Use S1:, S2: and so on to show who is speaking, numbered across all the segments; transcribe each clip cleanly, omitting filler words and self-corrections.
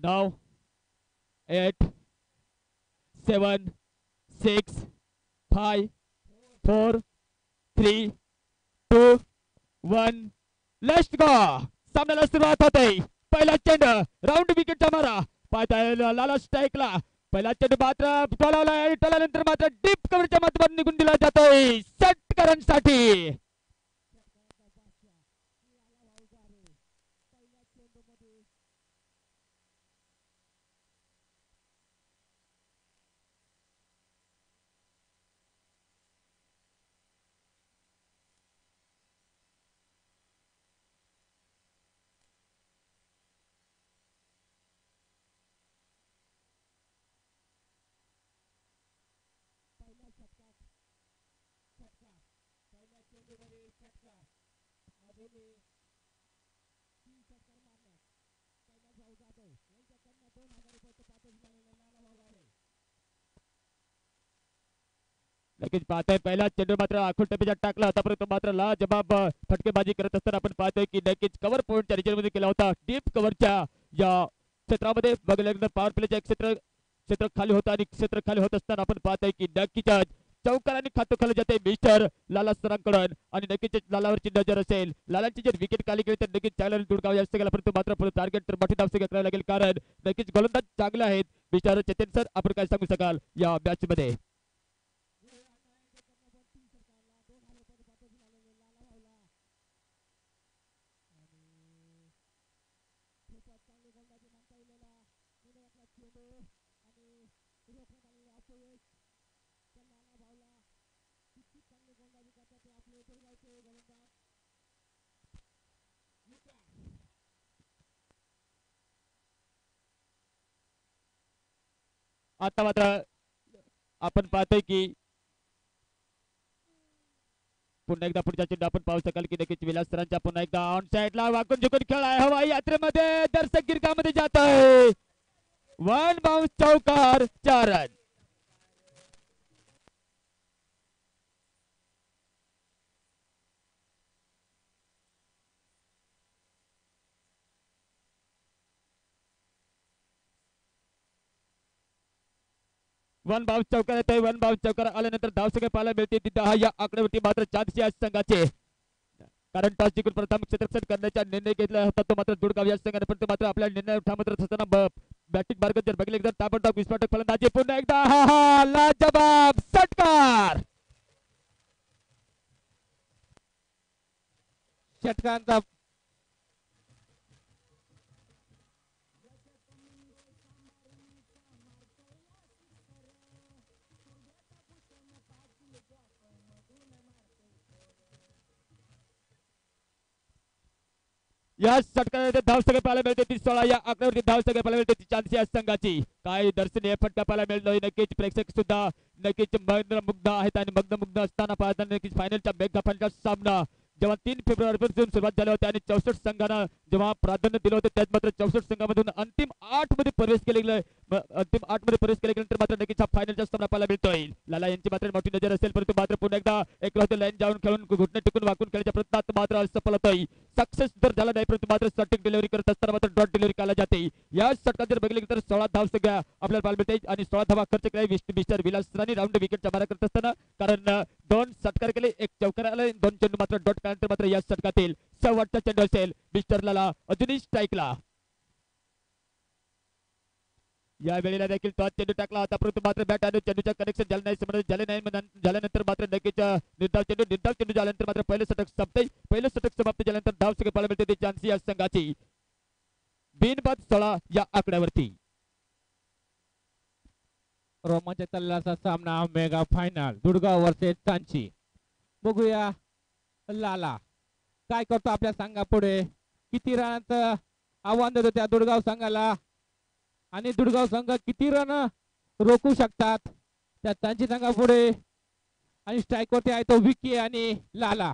S1: 9 8 7 6 5 4 3 2 1 let's go. सामन्याला सुरुवात होते. पहिला चेंडू राऊंड विकेटचा मारा पाहता लाला स्ट्राईकला. पहिला चेंडू मात्र टोलावला आणि टोलानंतर मात्र डीप कव्हरच्या माध्यमातून निघून दिला जातोय षटकारांसाठी. नक्कीच पाहतोय पहिला चेंडू मात्र आखूड टप्प्यात टाकला होता परंतु मात्र ला जबाब फटकेबाजी करत असताना आपण पाहतोय की नक्कीच कव्हर पॉईंटच्या रिजनमध्ये केला होता. डीप कव्हरच्या या क्षेत्रामध्ये बघितलं पॉवर प्लेच्या क्षेत्र खाली होता आणि क्षेत्र खाली होत असताना आपण पाहतोय की नक्कीच चौकारांनी खातो खाली जाते मिस्टर लाला सरांकडून आणि नक्कीच लालावरची नजर असेल. लालांची जर विकेट खाली गेली तर नक्कीच चांगला दुडगाव जास्त गेला परंतु मात्र पुढे टार्गेट तर मोठी धावसंख्या करावी लागेल कारण नक्कीच गोलंदाज चांगले आहेत. मिस्टर चेतन सर आपण काय सांगू शकाल या मॅच मध्ये. आता मात्र आपण पाहतोय की पुन्हा एकदा पुढच्या चेंडू आपण पाहू शकाल की नक्कीच विलास सरांच्या पुन्हा एकदा ऑन साइडला वाकून झुकून खेळ आहे. हवाई यात्रेमध्ये दर्शक गिरकामध्ये जात आहे. वन बाउन्स चौकार 4 रन. वन बाउन्स चौकार येतोय. वन बाउन्स चौकार आल्यानंतर धावसंख्या पाहायला मिळते ती 10 या आकड्यावरती मात्र चान्स या संघाचे कारण टॉस जिंकून प्रथम क्षेत्ररक्षण करण्याचा निर्णय घेतला होता तो मात्र दुडगाव या संघाने पण मात्र आपल्या निर्णय ठाम असताना बॅटिंग मार्ग जर बघितले तर ताबडतोब विस्फोटक फलंदाजी पुन्हा एकदा हा लाजवाब षटकार.
S2: षटकांचा
S1: या षटकारामध्ये धावसंख्या पाहायला मिळते ती 16 या आकड्यावरती धावसंख्या पाहायला मिळते ती चान्स या संघाची. काय दर्शनीय फटका पाहायला मिळतोय. नक्कीच प्रेक्षक सुद्धा नक्कीच मग्न आहेत आणि मग्न असताना पाहताना नक्कीच फायनलच्या मेगा सामना जेव्हा 3 फेब्रुवारी पासून सुरुवात झाली होती आणि 64 संघांना जेव्हा प्राधान्य दिलं होतं त्यात मात्र 64 संघामधून अंतिम 8 मध्ये प्रवेश केले अंतिम 8 मध्ये प्रवेश केल्यानंतर मात्र नक्कीच हा फायनलचा सामना पाहायला मिळतोय. लाला यांची मात्र मोठी नजर असेल परंतु मात्र पुन्हा एकदा एक लाईन जाऊन खेळून घुटणे टिकून वाकून खेळण्याच्या प्रयत्नात मात्र असफल होतोय. सक्सेस जर झाला नाही परंतु मात्र सटिंग डिलिव्हरी करत असताना मात्र डॉट डिलिव्हरी केला जाते. या षटकात जर बघितले तर 16 धावसंख्या आपल्याला पाहायला मिळते आणि 16 धावा खर्च केला मिस्टर विलास सरांनी राऊंड विकेटचा मारा करत असताना कारण 2 षटकार केले 1 चौकार आले 2 चेंडू मात्र डॉट केल्यानंतर मात्र या षटकातील शेवटचा चेंडू असेल मिस्टर लाला अजूनही स्ट्राईकला. या वेळेला देखील तो चेंडू टाकला होता परंतु मात्र बॅट आणि चेंडूच्या कनेक्शन झाले नाही झाल्यानंतर मात्र नक्कीच निर्धाव चेंडू झाल्यानंतर मात्र पहिलं षटक समाप्त झाल्यानंतर धावसंख्या पाहायला मिळते ती चान्स या संघाची बिनबाद 16 या आकड्यावरती.
S2: रोमांचक चाललेला सामना मेगा फायनल दुडगाव वर्सेस सांची. बघूया लाला काय करतो आपल्या संघापुढे. किती रनाचं आव्हान देतो त्या दुडगाव संघाला आणि दुडगाव संघ किती रन रोखू शकतात त्या सांची संघापुढे. आणि स्ट्राईक वरती आहे तो विकी आणि लाला.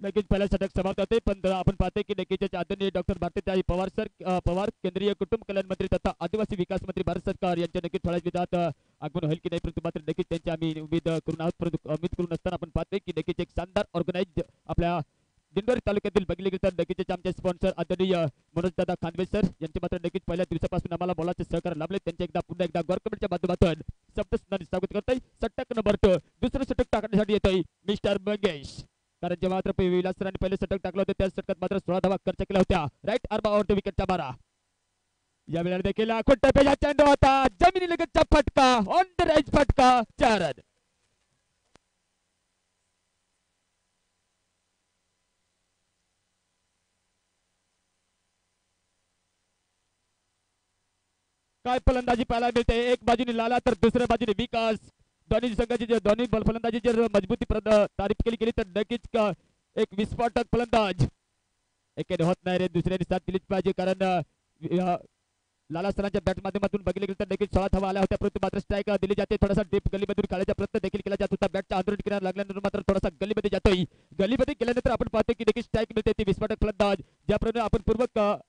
S1: नक्कीच पहिला षटक समाप्त होते पण आपण पाहतोय की नक्कीच आदरणीय डॉक्टर भारतीताई पवार केंद्रीय कुटुंब कल्याण मंत्री तथा आदिवासी विकास मंत्री भारत सरकार यांच्या नक्कीच थोड्याच वेळात आगमन होईल की नाही परंतु मात्र नक्कीच त्यांची आम्ही उमेद करून आहोत परंतु उमेद करून असताना आपण पाहतोय की नक्कीच एक शानदार ऑर्गनाइज आपल्या दिंडोरी तालुक्यातील बघितले गेले तर नक्कीच आमचे स्पॉन्सर आदरणीय मनोजदादा खानवे सर यांचे मात्र नक्कीच पहिल्या दिवसापासून आम्हाला बोलाचे सहकार लाभले. त्यांचे एकदा पुन्हा एकदा गॉर्कमेंटच्या माध्यमातून शब्दस्नाने स्वागत करतोय. षटक नंबर 2 दुसरं षटक टाकण्यासाठी येतोय मिस्टर मंगेश. कारण जेव्हा मात्र विलास सरांनी पहिले षटक टाकलं होतं त्या षटकात मात्र 16 धावा खर्च केल्या होत्या. राईट आर्म आउट विकेटचा मारा. या वेळेला देखील खुट्टपेचा चेंडू होता. जमिनी लगतचा फटका ऑन द राईट फटका 4 रन. काय फलंदाजी पाहायला मिळते. एक बाजूने लाला तर दुसऱ्या बाजूने विकास. दोन्ही संघाची दोन्ही फलंदाजी जर मजबूती तारीफ केली तर नक्कीच एक विस्फोटक फलंदाज एकेने होत नाही रे. दुसऱ्याने साथ दिलीच पाहिजे. कारण लाला सरांच्या बॅट माध्यमातून बघितले गेले तर देखील 16 धावा आल्या होत्या. परंतु मात्र स्ट्राईक दिली जाते. थोडासा डीप गलीमधून खेळायचा प्रयत्न देखील केला जात होता. बॅटच्या अंदरून किनारा लागल्यानंतर मात्र थोडासा गलीमध्ये जातोय. गलीमध्ये गेल्यानंतर आपण पाहतो की देखील स्ट्राईक मिळते. ती विस्फोटक फलंदाज ज्याप्रमाणे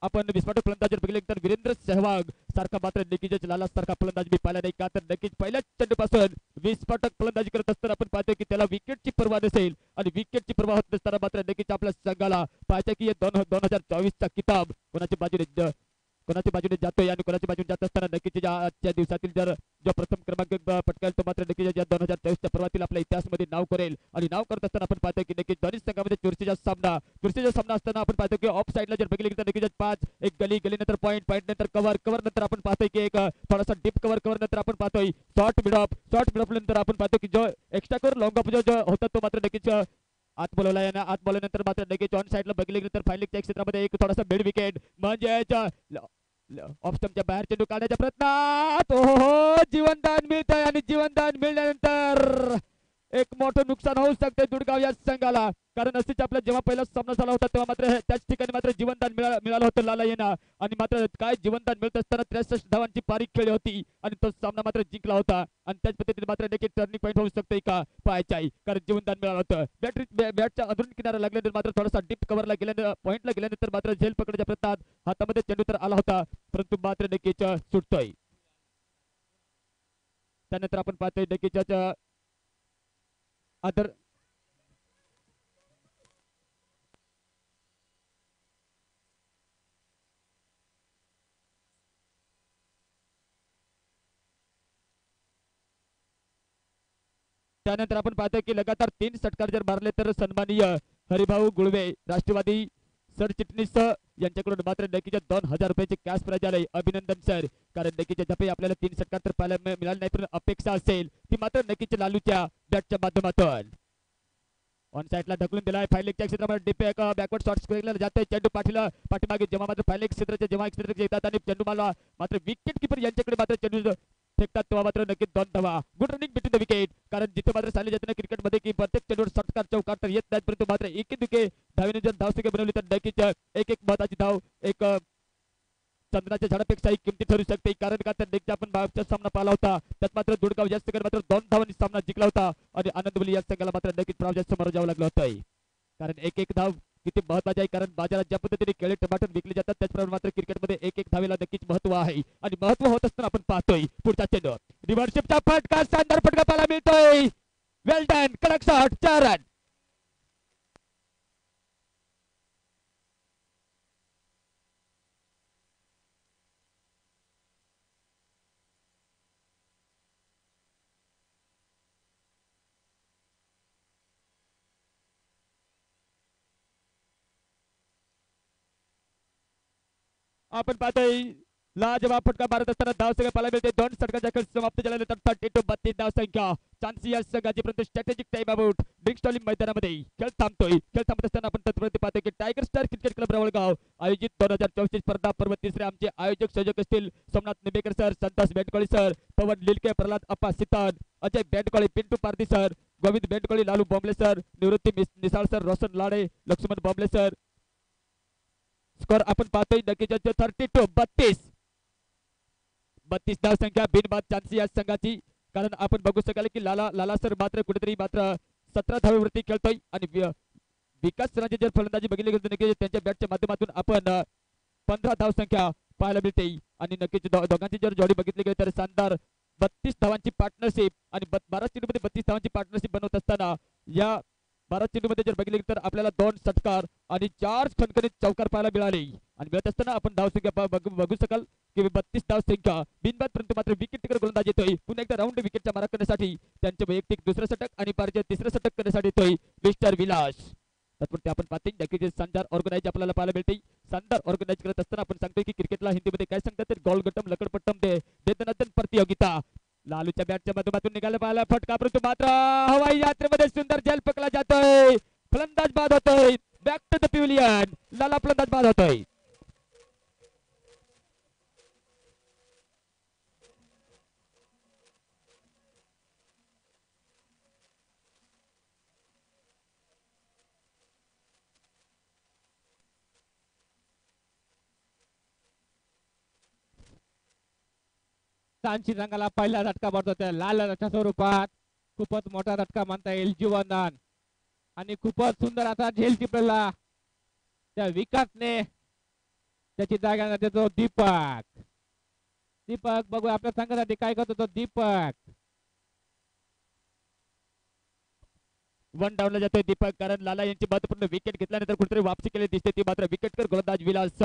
S1: आपण विस्फोटक फलंदाज बघितले तर वीरेंद्र सहवाग सारखा मात्र नक्कीच लाला सारखा फलंदाज मी पाहिला नाही. का तर नक्कीच पहिल्याच चेंडूपासून विस्फोटक फलंदाजी करत असताना आपण पाहतो की त्याला विकेटची पर्वा नसेल. आणि विकेटची पर्वा होत नसताना मात्र नक्कीच आपल्या संघाला पाहायचं की 2024 चा किताब कोणाच्या बाजूने जातोय आणि कोणाच्या बाजूने जात असताना नक्कीच आजच्या दिवसातील जर जो प्रथम क्रमांक पटकाल तो मात्र नक्कीच 2024च्या पर्वातील आपल्या इतिहासामध्ये नाव करेल. आणि नाव करत असताना आपण पाहतो की नक्कीच दोन्ही संघामध्ये चुरशीचा सामना असताना आपण पाहतो की ऑफ साईडला जर बघितले तर नक्कीच 5 एक गली नंतर पॉइंट नंतर कव्हर नंतर आपण पाहतोय की एक थोडासा डीप कव्हर नंतर आपण पाहतोय शॉर्ट मिडअप नंतर आपण पाहतो की जो एक्स्ट्रा कव्हर लॉंग ऑफ जो होता तो मात्र नक्कीच आत बोलवला यानं. आत बोलवल्यानंतर मात्र नक्कीच ऑन साईडला बघितले गेले तर फायलिंगच्या क्षेत्रामध्ये एक थोडासा मिड विकेट म्हणजे ऑफ स्टंपच्या बाहेर चेंडू काढण्याच्या प्रयत्नात जीवनदान मिळतंय. आणि जीवनदान मिळाल्यानंतर एक मोठं नुकसान होऊ शकते दुडगाव या संघाला. कारण असेच आपला जेव्हा पहिला सामना झाला होता तेव्हा मात्र त्याच ठिकाणी मात्र जीवनदान मिळालं होतं लाला येना. आणि मात्र काय जीवनदान मिळत असताना 63 धावांची पारी खेळली होती आणि तो सामना मात्र जिंकला होता. आणि त्याच पद्धतीने मात्र देखील टर्निंग पॉईंट होऊ शकते का पाहायचं आहे. कारण जीवनदान मिळालं होतं. बॅटच्या अधून किनारा लागल्यानंतर मात्र थोडासा डीप कव्हरला गेल्यानंतर पॉईंटला गेल्यानंतर मात्र झेल पकडण्याच्या प्रयत्नात हातामध्ये चेंडू तर आला होता परंतु मात्र नक्कीच सुटतोय. त्यानंतर आपण पाहतोय नक्कीच आदर त्यानंतर आपण पाहतो की लगातार 3 षटकार जर मारले तर सन्माननीय हरिभाऊ गुळवे राष्ट्रवादी सरचिटणीस यांच्याकडून मात्र नक्कीच 2000 रुपयाचे कॅश प्राइज आले. अभिनंदन सर. कारण नक्कीच जपे आपल्याला 3 षटकार तर पाहायला मिळाले नाही पण अपेक्षा असेल ती मात्र नक्कीच लालूच्या बॅटच्या माध्यमातून ऑन साईडला ढकलून दिलाय. फायलिंगच्या क्षेत्रामध्ये डिप एक बॅकवर्ड शॉट स्क्वेअरला जातोय. चेंडू पाठीमागे जेव्हा मात्र फायलिंग क्षेत्राचे येतात आणि चेंडू मारला मात्र विकेट किपर यांच्याकडे मात्र चेंडू फेकतात तेव्हा मात्र नक्कीच 2 धावा. Good running between the wicket. कारण जिथे मात्र सांगितले जाते ना क्रिकेटमध्ये की प्रत्येक चेंडूवर षटकार चौकार तर येत नाहीत परंतु मात्र एक धावेने जर धावसंख्या बनवली तर नक्कीच एक महत्वाची धाव एक चंद्राच्या झाडापेक्षाही किमती ठरू शकते. कारण का तर नेक्स्ट आपण मागचा सामना पाहिला होता त्यात मात्र दुडगाव जास्त मात्र 2 धावांनी सामना जिंकला होता आणि आनंदवली या संघाला मात्र नक्कीच पराभवाच्या समोर जावं लागलं होतं. कारण एक धाव किती महत्वाचे आहे. कारण बाजारात ज्या पद्धतीने केळे टमाटर विकले जातात त्याचप्रमाणे मात्र क्रिकेटमध्ये एक धावेला नक्कीच महत्व आहे. आणि महत्व होत असताना आपण पाहतोय पुढचा चेंडू रिव्हर्सशिपचा फटका शानदार फटका पाहायला मिळतोय. वेल डन. कडक शॉट 4 रन. आपण पाहतोय लाजवाब फटका मारत असताना धाव संख्या पाहायला मिळते. 2 षटकांच्या खेळ समाप्त झाल्यानंतर 32 धाव संख्या चान्सी या संघाची परंतु स्ट्रॅटेजिक टाइम आउट ब्रिक्स्टॉलिंग मैदानामध्ये खेळ थांबतोय. खेळ थांबत असताना आपण तत्परते पाहतो की टायगर स्टार क्रिकेट क्लब रवळगाव आयोजित 2024 स्पर्धा पर्व तिसरे आमचे आयोजक संयोजक असतील सोमनाथ निंबेकर सर, संतोष बेंडकोळी सर, पवन लिलके, प्रल्हाद अप्पा सितान, अजय बेंडकोळी, पिंटू पारदी सर, गोविंद बेंडकोळी, लालू बॉम्बले सर, निवृत्ती निसाळ सर, रोशन लाडे, लक्ष्मण बॉम्बले सर. स्कोर आपण पाहतोय नक्कीच 32 धाव संख्या बिनबाद चान्सी या संघाची. कारण आपण बघू शकाल की लाला सर मात्र कुठेतरी मात्र 17 धावेवरती खेळतोय आणि विकास सरांची जर फलंदाजी बघितली गेली नक्कीच त्यांच्या बॅटच्या माध्यमातून आपण 15 धाव संख्या पाहायला मिळते. आणि नक्कीच दोघांची जर जोडी बघितली गेली तर शानदार 32 धावांची पार्टनरशिप आणि 12 चेंडूमध्ये 32 धावांची पार्टनरशिप बनवत असताना या 12 चेंडूमध्ये जर बघितले तर आपल्याला 2 षटकार आणि 4 खणखणीत चौकार पाहायला मिळाले आणि मिळत असताना आपण धावसंख्या बघू शकाल की 32 धावसंख्या बिनबाद, परंतु मात्र विकेट टेकर गोलंदाज येतोय पुन्हा एकदा राऊंड विकेटच्या मारा करण्यासाठी त्यांचे वैयक्तिक दुसरं षटक आणि पारचे तिसरं षटक करण्यासाठी येतोय मिस्टर विलास. तत्पुरते आपण पाहते नक्कीच शानदार ऑर्गनाइज आपल्याला पाहायला मिळते. शानदार ऑर्गनाइज करत असताना आपण सांगतोय की क्रिकेटला हिंदीमध्ये काय सांगतात तर गोलगट्टम लकडपट्टम दे दनादन प्रतियोगिता. लालूच्या बॅटच्या माध्यमातून निघाला पाहायला फटका, परंतु मात्र हवाई यात्रेमध्ये सुंदर झेल पकला जातोय. फलंदाज बाद होतोय. Back to the pavilion. Lala फलंदाज बाद होतोय.
S2: सांची रंगाला पहिला झटका बसतो त्या लाल रच्या स्वरूपात. खूपच मोठा झटका म्हणता येईल जीवनदान आणि खूपच सुंदर असा झेल टिपलेला त्या विकासने त्याची जागा देतो दीपक. दीपक बघू आपल्या संघासाठी काय करतो तो दीपक.
S1: वन डाऊनला जातोय दीपक, कारण लाला यांची महत्वपूर्ण विकेट घेतल्यानंतर कुठेतरी वापसी केली दिसते ती मात्र विकेटकर गोलंदाज विलास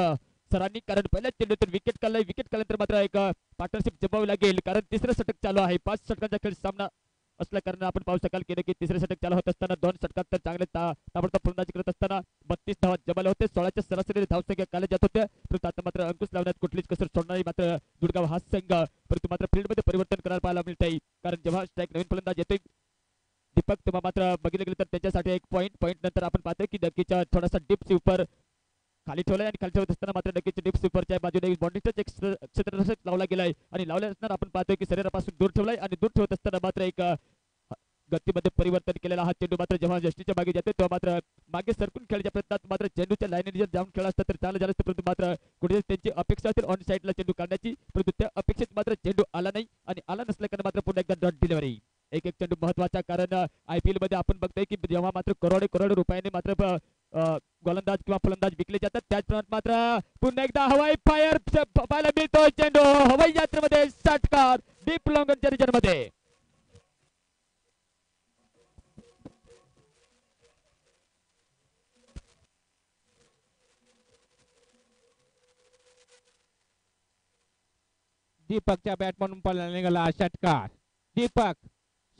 S1: सरांनी, कारण पहिल्याच चेंडूतून विकेट काढलाय. विकेट काढल्यानंतर मात्र एक पार्टनरशिप जमावी लागेल, कारण तिसरं षटक चालू आहे. 5 षटकांचा खेळ सामना असल्या कारण आपण पाहू शकाल की तिसरे षटक चालू होत असताना 2 षटकात तर चांगले ताबडतोब फलंदाजी करत असताना 32 धावा जमाले होते. 16च्या सरासरी धावसंख्या काढल्या जात होत्या, परंतु आता मात्र अंकुश लावण्यात कुठलीच कसर सोडणारी मात्र दुर्गाव हा संघ, परंतु मात्र फील्डमध्ये परिवर्तन करायला पाहायला मिळतंय, कारण जेव्हा स्ट्राईक नवीन फलंदाज येतोय दीपक तेव्हा मात्र बघितलं गेलं तर त्याच्यासाठी एक पॉईंट नंतर आपण पाहतोय की नक्कीच्या थोडासा डीप स्वीपर खाली ठेवलाय आणि खाली ठेवत असताना मात्र नक्कीच डीप स्वीपरच्या बाजूने बॉन्डिंगचा एक क्षेत्ररक्षक लावला गेलाय आणि लावल्या असताना आपण पाहतोय की शरीरापासून दूर ठेवलाय आणि दूर ठेवत असताना मात्र एक गतीमध्ये परिवर्तन केलेला हा चेंडू मात्र जेव्हा जस्टीच्या मागे जातो तेव्हा मात्र मागे सरकून खेळण्याच्या प्रयत्नात मात्र चेंडूच्या लाईनीने जर जाऊन खेळला असता तर चांगलं झालं असतं, परंतु मात्र कुठेतरी त्यांची अपेक्षा असेल ऑन साईडला चेंडू काढण्याची, परंतु त्या अपेक्षेत मात्र चेंडू आला नाही आणि आला नसल्याने मात्र पुन्हा एकदा डॉट डिलिव्हरी. एक चेंडू महत्वाचा, कारण IPL मध्ये आपण बघतोय की जेव्हा मात्र करोडो रुपयाने मात्र गोलंदाज किंवा फलंदाज विकले जातात त्याचप्रमाणे मात्र पुन्हा एकदा हवाई फायर पाहायला मिळतो. चेंडू हवाई यात्रेमध्ये षटकार डीप लॉंगनच्या रिजन मध्ये.
S2: दीपकच्या बॅट म्हणून पळायला निघाला षटकार. दीपक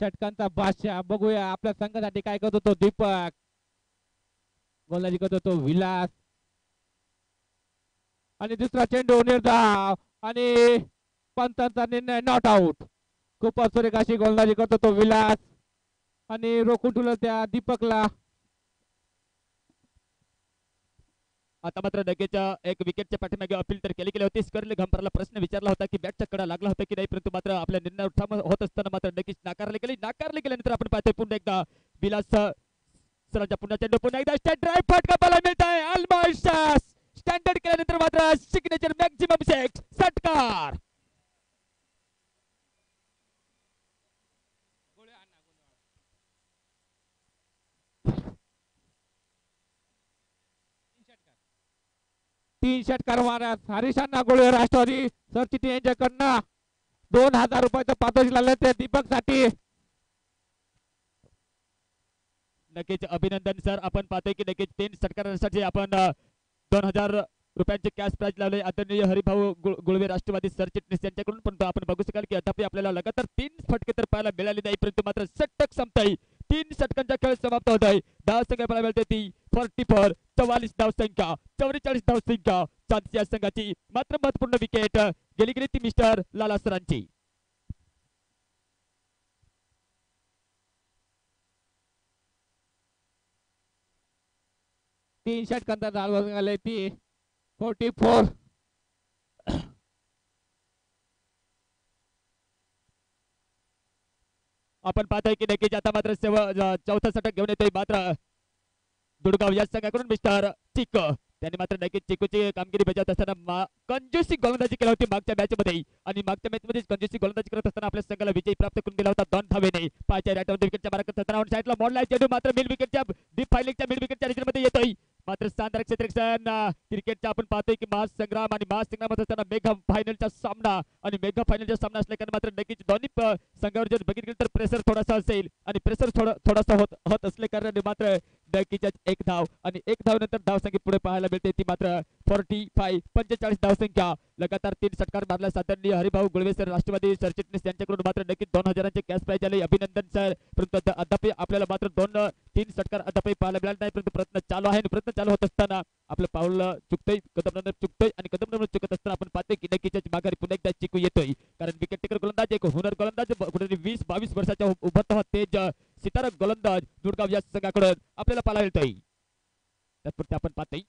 S2: षटकांचा बादशाह. बघूया आपल्या संघासाठी काय करतो तो दीपक. गोलंदाजी करतो तो विलास आणि दुसरा चेंडू निर्धाव आणि पंचांचा निर्णय नॉट आउट. खूपच सुरेख अशी गोलंदाजी करतो तो विलास आणि रोखून ठेवलं त्या दीपकला.
S1: आता मात्र नगेच्या एक विकेटच्या पाठीमागे अपील तर केली गेली होती. स्करले घंपरला प्रश्न विचारला होता की बॅटचा कडा लागला होता की नाही, परंतु मात्र आपल्या निर्णय होत असताना मात्र नक्कीच नाकारले गेल्यानंतर आपण पाहतोय पुन्हा एकदा विलास सरांच्या पुन्हा चेंडू पुन्हा एकदा स्टँड ड्राईव्ह फटका पाहायला मिळत आहे. ऑलमोस्ट स्टँडर्ड केल्यानंतर मात्र सिग्नेचर मॅक्झिमम सेक्स षटकार.
S2: तीन षटकार मारत हरीशांना गोळे राष्ट्रवादी सरचिटी यांच्याकडनं 2000 रुपयाचं पारितोषिक लागलं त्या दीपक साठी.
S1: नक्कीच अभिनंदन सर. आपण पाहतोय की नक्कीच 3 षटकारांसाठी आपण 2000 रुपयांचे कॅश प्राइज लावले आदरणीय हरिभाऊ गुळवे राष्ट्रवादी सरचिटणीस यांच्याकडून, परंतु आपण बघू शकाल की अद्याप आपल्याला लगातार 3 फटके तर पाहायला मिळाले नाही, परंतु मात्र षटक संपताय. 3 षटकांचा खेळ समाप्त होत आहे. धावसंख्या पाहायला मिळते ती 44, 44 धावसंख्या, 44 धावसंख्या. चांदसी संघाची मात्र महत्वपूर्ण विकेट गेली ती मिस्टर लाला सरांची.
S2: तीन षटकांचा धाव झाले ती 44.
S1: आपण पाहतोय की नक्कीच आता मात्र चौथा षटक घेऊन येतोय मात्र दुर्गाव या संघाकडून मिस्टर चिक. त्यांनी मात्र नक्कीच चिकूची कामगिरी बजावत असताना कंजूसी गोलंदाजी केली होती मागच्या मॅच मध्ये, आणि मागच्या मॅच मध्ये कंजूसी गोलंदाजी करत असताना आपल्या संघाला विजय प्राप्त करून दिला होता 2 धावेने. पाचच्या राईट विकेटच्या मारा करत असताना साईडला मोडला चेंडू मात्र मिड विकेटच्या डीप फायलिंगच्या मिड विकेटच्या रिजन मध्ये येतोय. मात्र शानदार क्षेत्ररक्षण क्रिकेटचा आपण पाहतोय की महासंग्राम आणि महासंग्रामात असताना मेगा फायनलचा सामना आणि मेगा फायनलचा सामना असल्या कारण मात्र नक्कीच दोन्ही संघावर जर बघितलं तर प्रेशर थोडासा असेल आणि प्रेशर थोडासा होत असल्या कारणाने मात्र नक्कीच एक धाव आणि एक धाव नंतर धावसंख्या पुढे पाहायला मिळते ती मात्र 45 धावसंख्या लगातार 3 षटकार मारला सातत्य हरिभाऊ गुळवे सर राष्ट्रवादी सरचिटणीस यांच्याकडून मात्र नक्कीच 2000चे कॅश प्राइज आले अभिनंदन सर परंतु अद्याप आपल्याला मात्र 2-3 षटकार अद्याप पाहायला मिळाले नाही परंतु प्रयत्न चालू आहे प्रयत्न चालू होत असताना आपलं पाऊल चुकतोय कदम नंबर चुकतोय आणि कदम नंबर चुकत असताना आपण पाहतोय की नक्कीच माघारी पुन्हा एकदा चिकू येतोय कारण विकेट टेकर गोलंदाज एक हुनर गोलंदाज कुठेतरी 20-22 वर्षाच्या उभरता तेज सितारा गोलंदाज दुर्गाव या संघाकडून आपल्याला पाहायला मिळतोय त्यापुढे आपण पाहतोय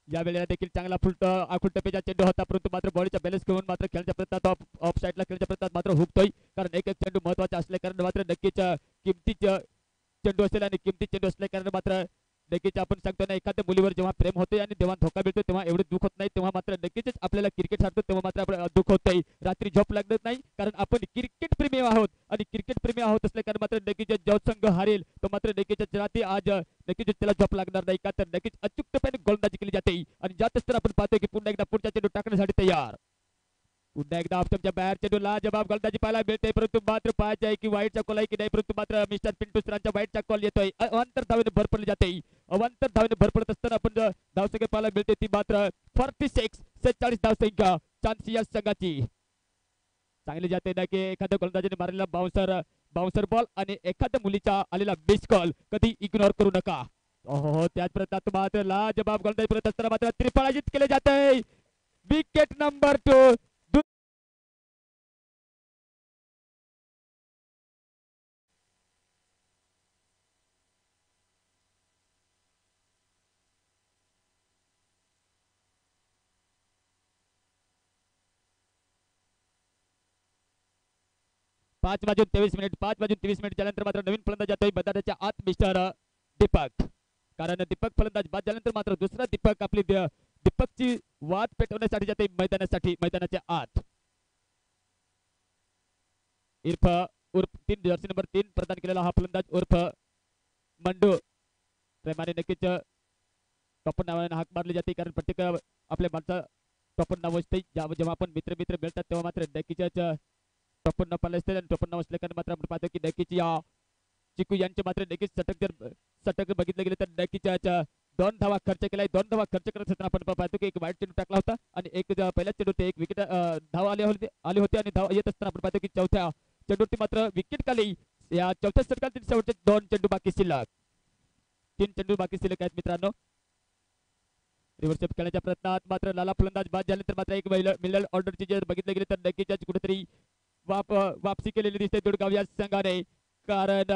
S1: या वेळेला देखील चांगला आखुल टप्प्याचा चेंडू होता परंतु मात्र बॉडीचा बॅलन्स घेऊन मात्र खेळण्याच्या प्रयत्नात ऑफ साईडला खेळण्याच्या प्रयत्नात मात्र हुकतोय कारण एक चेंडू महत्वाचा असल्या कारण मात्र नक्कीच किमती चेंडू असेल आणि किमती चेंडू असल्या कारण मात्र नक्कीच आपण सांगतो ना एखाद्या मुलीवर जेव्हा प्रेम होते आणि तेव्हा धोका मिळतो तेव्हा एवढे दुःख होत नाही तेव्हा मात्र नक्कीच आपल्याला क्रिकेट हारतो तेव्हा मात्र आपल्याला दुःख होतंय रात्री झोप लागत नाही कारण आपण क्रिकेट प्रेमी आहोत आणि क्रिकेट प्रेमी आहोत असल्या कारण मात्र नक्कीच जो संघ हारेल तो मात्र नक्कीच रात्री आज नक्कीच त्याला झोप लागणार नाही का तर नक्कीच अचूकपणे गोलंदाजी केली जाते आणि जातच तर आपण पाहतोय की पुन्हा एकदा पुढच्या चेंडू टाकण्यासाठी तयार पुन्हा एकदा ऑप्शनच्या बाहेर चेंडूला जबाब गोलंदाजी पाहायला मिळते परंतु मात्र पाहायचे आहे की वाईटचा कॉल आहे की नाही परंतु मात्र मिस्टर पिंटू सरांच्या वाईटचा कॉल येतोय अवांतर धावेने भर पडली जाते अवांतर धावेने भर पडत असताना आपण धावसंख्या पाहायला मिळते ती मात्र 46 धावसंख्या चान्स या संघाची चांगली जाते ना की एखाद्या गोलंदाजीने मारलेला बाउन्सर बॉल आणि एखाद्या मुलीचा आलेला मिस कॉल कधी इग्नोर करू नका हो त्याच प्रयत्नात मात्र ला जबाब गोलंदाजी करत असताना मात्र त्रिफळाजित केले जाते विकेट नंबर 2 5:23 झाल्यानंतर मात्र नवीन फलंदाज जातोय मैदानाच्या आत मिस्टर दीपक कारण दीपक फलंदाज बाद झाल्यानंतर मात्र दुसरा दीपक आपली दीपकची वाद पेटवण्यासाठी जाते मैदानाच्या आत उर्फ 3 जर्सी नंबर 3 प्रदान केलेला हा फलंदाज उर्फ मंडू प्रेमाने नक्कीच टॉपर नावाने हाक मारली जाते कारण प्रत्येक आपल्या माणसा टॉपर नाव असते जेव्हा आपण मित्र मिळतात तेव्हा मात्र नक्कीच टॉपर न पाहिलं असते आणि टॉपर नाव असल्या कारण मात्र आपण पाहतो की नक्कीच या चिकू यांचे मात्र नक्कीच षटक बघितलं गेलं तर नक्कीच 2 धावा खर्च केलाय 2 धावा खर्च करत असताना आपण पाहतो की एक वाईट चेंडू टाकला होता आणि एक पहिल्या चेंडू ते एक विकेट धाव आले होते आणि धाव येत असताना आपण पाहतो की चौथ्या चेंडूवरती मात्र विकेट खाली या चौथ्या षटकातील शेवटचे 2 चेंडू बाकी शिल्लक 3 चेंडू बाकी शिल्लक आहेत मित्रांनो रिव्हर्स खेळण्याच्या प्रयत्नात मात्र लाला फलंदाज बाद झाल्यानंतर मात्र एक मिडल ऑर्डरची जर बघितलं गेलं तर नक्कीच कुठेतरी वापसी केलेली दिसते दुर्गाव या संघाने कारण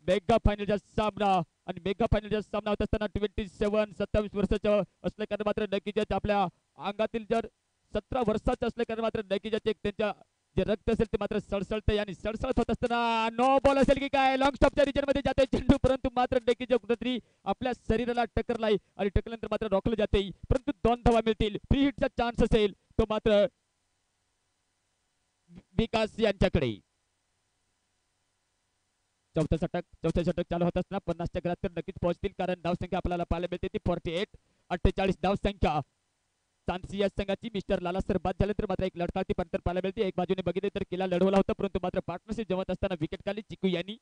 S1: मेगा फायनलचा सामना आणि मेगा फायनलचा सामना होत असताना 27 वर्षाचं असल्या कारण मात्र नक्कीच आपल्या अंगातील जर 17 वर्षाचं असल्या कारण मात्र नक्कीच त्यांच्या जे रक्त असेल ते मात्र सळसळते आणि सळसळत होत असताना नो बॉल असेल की काय लॉंग स्टॉपच्या रिजन मध्ये जाते चेंडू परंतु मात्र नक्कीच कुठेतरी आपल्या शरीराला टक्करलाय आणि टक्करल्यानंतर मात्र रोखलं जाते परंतु 2 धावा मिळतील फ्री हिटचा चान्स असेल तो मात्र विकास यांच्याकडे चौथं षटक चालू होत असताना 50च्या घरात तर नक्कीच पोहोचतील कारण धावसंख्या आपल्याला पाहायला मिळते ती 48 धावसंख्या चान्सी या संघाची मिस्टर लाला सर बाद झाल्यानंतर मात्र एक लढताळती पंतर पाहायला मिळते एक बाजूने बघितले तर किल्ला लढवला होता परंतु मात्र पार्टनरशिप जमत असताना विकेट खाली चिकू यांनी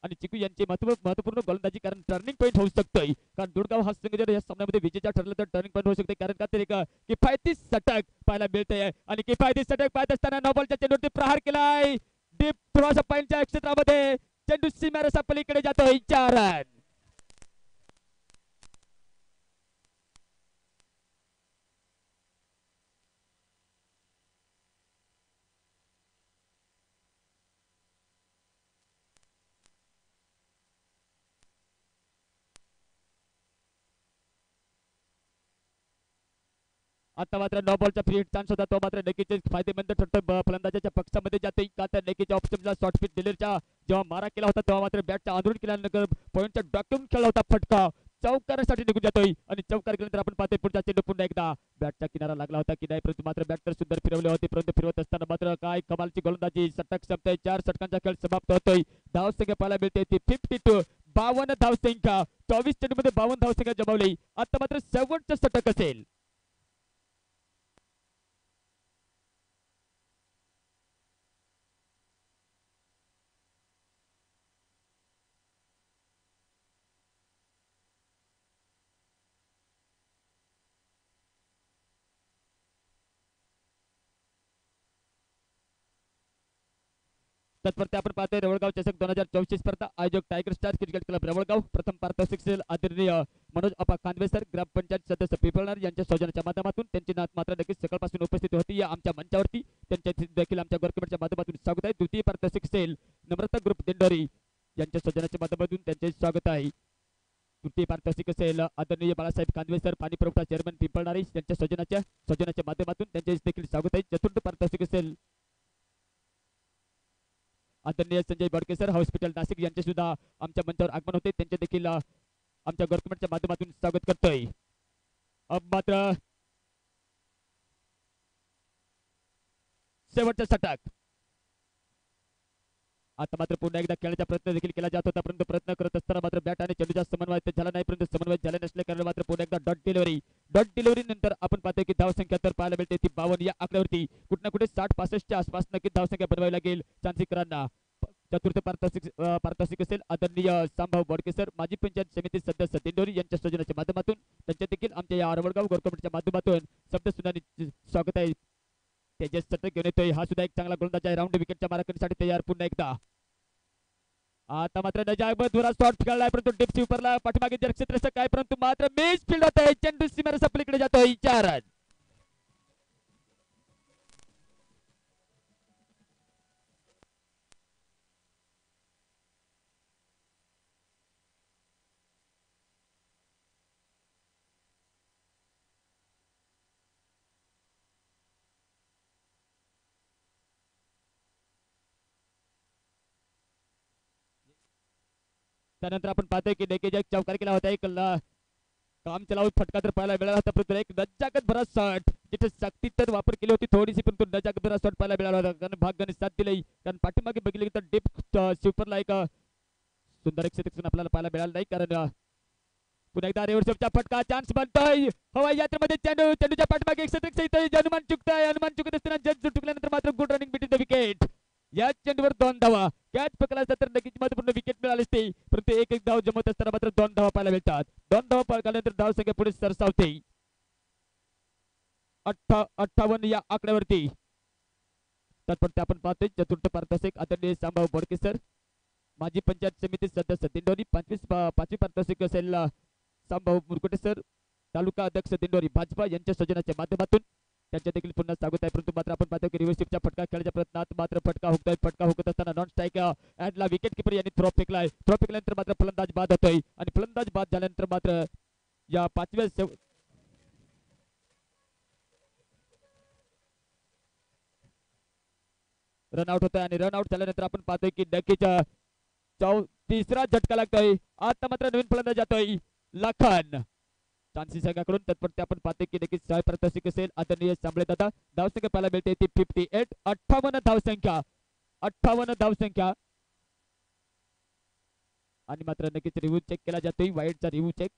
S1: आणि चिकू यांचे महत्वपूर्ण गोलंदाजी कारण टर्निंग पॉईंट होऊ शकतोय कारण दुर्गाव हा संघ जर या सामन्यामध्ये विजेता ठरला तर टर्निंग पॉईंट होऊ शकते कारण का तर एक किफायती षटक पाहायला मिळते आणि किफायती षटक पाहत असताना नॉबॉलच्या चेंडूवरती प्रहार केलाय डीप थोडासा पॉईंटच्या क्षेत्रामध्ये चेंडू सीमारेषा पलीकडे जातोय 4 रन आता मात्र नो बॉलचा फ्री हिट चान्स होता तो मात्र नक्कीच फायदेमंद ठरतो फलंदाजाच्या पक्षामध्ये जाते का तर नक्कीच ऑप्शनला शॉर्ट पिच डिलरच्या जेव्हा मारा केला होता तेव्हा मात्र बॅटचा आंदोलन केल्यानंतर पॉईंटच्या डॉक्युमेंट खेळला होता फटका चौकारासाठी निघून जातोय आणि चौकार गेल्यानंतर आपण पाहतोय पुढचा चेंडू पुन्हा एकदा बॅटचा किनारा लागला होता की नाही परंतु मात्र बॅटर सुद्धा फिरवले होते परंतु फिरवत असताना मात्र काय कमालची गोलंदाजी षटक संपतोय 4 षटकांचा खेळ समाप्त होतोय धावसंख्या पाहायला मिळते ती 52 52 धावसंख्या. 24 चेंडूमध्ये 52 धावसंख्या जमावली. आता मात्र शेवटचं षटक असेल. तत्परते आपण पाहतोय रवळगाव चषक 2024 स्पर्धा आयोजक टायगर स्टार क्रिकेट क्लब रवळगाव. प्रथम पारितोषिक आदरणीय मनोज अपा खानवेसर ग्रामपंचायत सदस्य पिंपळणार यांच्या सौजन्याच्या माध्यमातून त्यांची नात मात्र नक्कीच सकाळपासून उपस्थिती होती या आमच्या मंचावरती. त्यांच्या देखील आमच्या गोरकमेंटच्या माध्यमातून स्वागत आहे. द्वितीय पारितोषिक सेल नम्रता ग्रुप दिंडोरी यांच्या सौजन्याच्या माध्यमातून त्यांचे स्वागत आहे. तृतीय पारितोषिक असेल आदरणीय बाळासाहेब खानवेसर पाणी पुरवठा चेअरमन पिंपळणारी यांच्या सौजन्याच्या माध्यमातून त्यांचे देखील स्वागत आहे. चतुर्थ पारितोषिक असेल आदरणीय संजय बडकेसर हॉस्पिटल नाशिक यांचे सुद्धा आमच्या मंचावर आगमन होते. त्यांचे देखील आमच्या गव्हर्नमेंटच्या माध्यमातून स्वागत करतोय. अब मात्र शेवटचा षटक. आता मात्र पुन्हा एकदा खेळण्याचा प्रयत्न देखील केला जात होता परंतु प्रयत्न करत असताना मात्र बॅट आणि चेंडूचा समन्वय झाला नाही. परंतु समन्वय झाले नसल्या कारण मात्र पुन्हा एकदा डॉट डिलिव्हरी नंतर आपण पाहतोय की धावसंख्या तर पाहायला मिळते ती 52 या आकड्यावरती. कुठे ना कुठे 60-65 च्या आसपास नक्की धावसंख्या बनवावी लागेल चांदीकरांना. चतुर्थ पारितोषिक असेल आदरणीय सांभाऊ बोडकेसर माजी पंचायत समिती सदस्य दिंडोरी यांच्या सौजन्याच्या माध्यमातून त्यांच्या देखील आमच्या या रवळगाव गोरकमेंटच्या माध्यमातून शब्द सुनानी स्वागत आहे. तेजस षटक घेऊन येतोय. हा सुद्धा एक चांगला गोलंदाज आहे. राऊंड विकेटच्या माराकरीसाठी तयार पुन्हा एकदा. आता मात्र नजाकत जोरात शॉट खेळलाय परंतु डिप स्वीपरला पाठीमागे जर क्षेत्ररक्षक आहे परंतु मात्र मिस फील्ड होत आहे. चेंडू सीमेच्या पलीकडे जातोय. 4 रन. त्यानंतर आपण पाहतोय की डेकेज एक चौकार केला होता. एक काम चलावून फटका तर पाहायला मिळाला होता परंतु एक नजाकत भरा शॉट जिथे सक्ती तर वापर केली होती थोडीशी परंतु नजाकत भरा शॉट पाहायला मिळाला होता. कारण भाग्याने साथ दिली. कारण पाठीमागे बघितले तर डीप स्वीपरला एक सुंदर एक शतक आपल्याला पाहायला मिळालं नाही. कारण पुन्हा एकदा रिव्हर्सचा फटका चान्स बनतोय. हवाई यात्रेमध्ये चेंडूच्या पाठीमागे एक शतक सहित अनुमान चुकताय. अनुमान चुकत असताना जज चुकल्यानंतर मात्र good running between the wicket. या चेंडूवर 2 धावा. कॅच पकडला असता तर नक्कीच महत्वपूर्ण विकेट मिळाली असते परंतु एक धाव जमत असताना मात्र 2 धावा पाहायला मिळतात. 2 धावा पळाल्यानंतर धाव संख्या पुढे सरसावते 58 या आकड्यावरती. तत्परते आपण पाहतोय चतुर्थ पारितोषिक आदरणीय सांभाऊ बोडकेसर माजी पंचायत समिती सदस्य दिंडोरी. पाचवी पारितोषिक असेल सांभाऊ मुरकुटेसर तालुका अध्यक्ष दिंडोरी भाजपा यांच्या सौजन्याच्या माध्यमातून त्यांच्या देखील पुन्हा स्वागत आहे. परंतु मात्र आपण पाहतो की रिव्हर्सिपचा फटका खेळण्याच्या प्रयत्नात मात्र फटका हुकतोय. फटका हुकत असताना नॉन स्ट्राईक अँडला विकेट किपर यांनी थ्रो फेकलाय. थ्रो फेकल्यानंतर मात्र फलंदाज बाद होतोय आणि फलंदाज बाद झाल्यानंतर मात्र या 5व्या रनआउट होतोय आणि रनआउट झाल्यानंतर आपण पाहतोय की नक्कीच तिसरा झटका लागतोय. आता मात्र नवीन फलंदाज जातोय लखन चान्सी संघाकडून. तत्परते आपण पाहतोय की नक्कीच सहा पारितोषिक असेल आदरणीय सांबळे दादा. धावसंख्या पाहायला मिळते ती 58. 58 धावसंख्या. 58 धावसंख्या आणि मात्र नक्कीच रिव्ह्यू चेक केला जातोय. वाईडचा रिव्ह्यू चेक.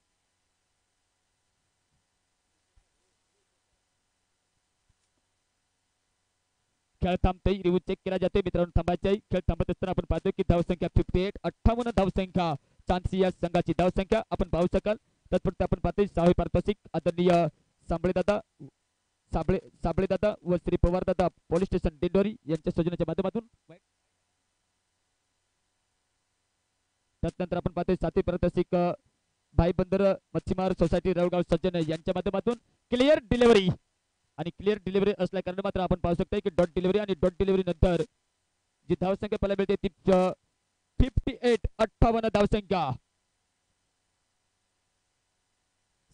S1: खेळ थांबतोय. रिव्ह्यू चेक केला जातोय. मित्रांनो थांबायचे. खेळ थांबत असताना आपण पाहतोय की धावसंख्या 58. 58 धावसंख्या चान्सी या संघाची धावसंख्या आपण पाहू शकाल. तत्परते आपण पाहतोय सहावी पारितोषिक आदरणीय सांबळे दादा व श्री पवार दादा पोलीस स्टेशन दिंडोरी यांच्या सौजन्याच्या माध्यमातून. त्यानंतर आपण पाहतोय सातवी पारितोषिक भाई बंदर मच्छीमार सोसायटी रवळगाव सज्जन यांच्या माध्यमातून क्लिअर डिलिव्हरी आणि क्लिअर डिलिव्हरी असल्या कारण मात्र आपण पाहू शकतो की डॉट डिलिव्हरी आणि डॉट डिलिव्हरी नंतर जी धावसंख्या पाहायला मिळते ती 58. 58 धावसंख्या.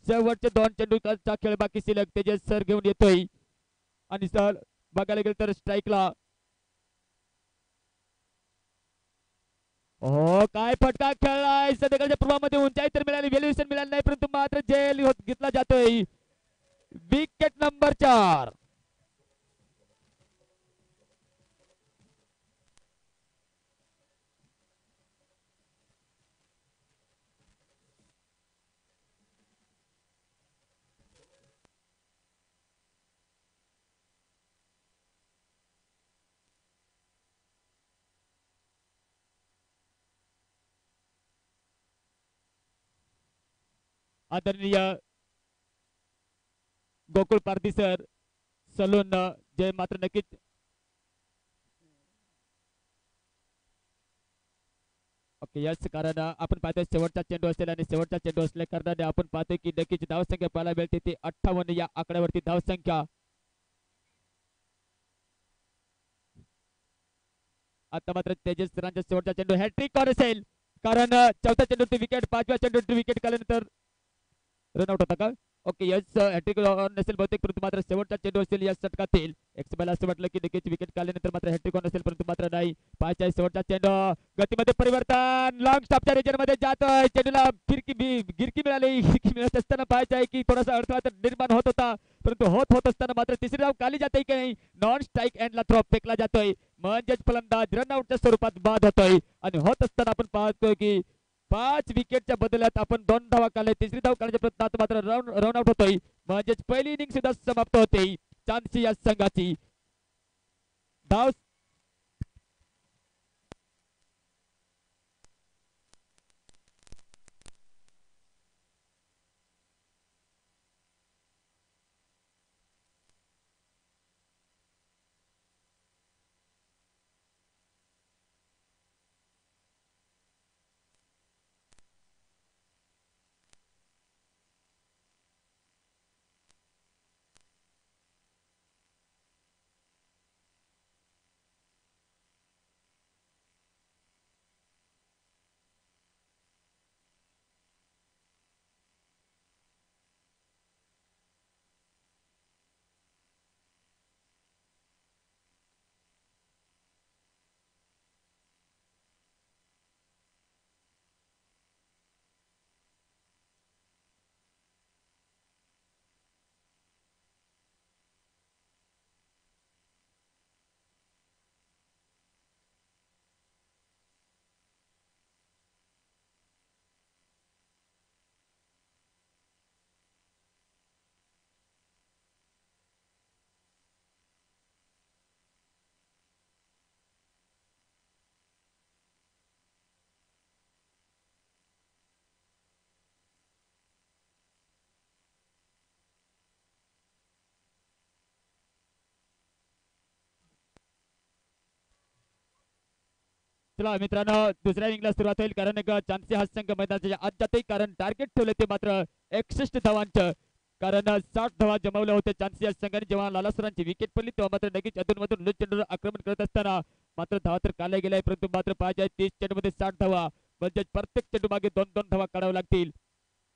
S1: शेवटचे 2 चेंडूचा खेळ बाकी शिल्लक. तेजस सर घेऊन येतोय आणि सर बघायला गेलं तर स्ट्राईकला हो काय फटका खेळलाय. संध्याकाळच्या पूर्वामध्ये उंचाई तर मिळाली व्हॅल्युएशन मिळालं नाही परंतु मात्र जेल घेतला जातोय. Wicket number 4. आदरणीय गोकुळ पारदीसर सलून जे मात्र नक्कीच ओके यस कारण आपण पाहतोय शेवटचा चेंडू असेल आणि शेवटचा चेंडू असल्या कारणाने आपण पाहतोय की नक्कीच धावसंख्या पाहायला मिळते ती 58 या आकड्यावरती धावसंख्या आता मात्र तेजस सरांचा शेवटचा चेंडू हॅट्रिक कोण असेल कारण चौथ्या चेंडूवरती विकेट पाचव्या चेंडूवरती विकेट काढल्यानंतर रनआउट होता का ओके यस हॅट्रिक नसेल बहुतेक परंतु मात्र शेवटचा चेंडू असेल या षटकातील मला असं वाटलं की नक्कीच विकेट काढल्यानंतर मात्र हॅट्रिक नसेल परंतु मात्र नाही पाहायचा शेवटचा चेंडू गतीमध्ये परिवर्तन लॉंग स्टॉपच्या रेजरमध्ये जातोय चेंडूला गिरकी मिळाली गिरकी मिळत असताना पाहायचं आहे की थोडासा अडथळा तर निर्माण होत होता परंतु होत असताना मात्र तिसरी धाव काढली जाते की नाही नॉन स्ट्राईक एंडला थ्रो फेकला जातोय म्हणजेच फलंदाज रनआउटच्या स्वरूपात बाद होतोय आणि होत असताना आपण पाहतोय की 5 विकेटच्या बदल्यात आपण 2 धावा काढल्या तिसरी धाव काढण्याच्या प्रयत्नात मात्र रन आउट होतोय म्हणजेच पहिली इनिंग सुद्धा समाप्त होते चांदशी या संघाची धाव चला मित्रांनो दुसऱ्या इनिंगला सुरुवात होईल कारण चांदशी हा संघ मैदानाच्या आत जाते कारण टार्गेट ठेवले ते मात्र 61 धावांचं कारण 60 धावा जमवल्या होत्या चांदशी या संघाने जेव्हा लाला सरांची विकेट पडली तेव्हा मात्र नक्कीच अधूनमधून लूज चेंडूवर आक्रमण करत असताना मात्र धावा तर काढल्या गेल्या परंतु मात्र पाहिजे 30 चेंडूमध्ये 60 धावा म्हणजे प्रत्येक चेंडू मागे 2-2 धावा काढाव्या लागतील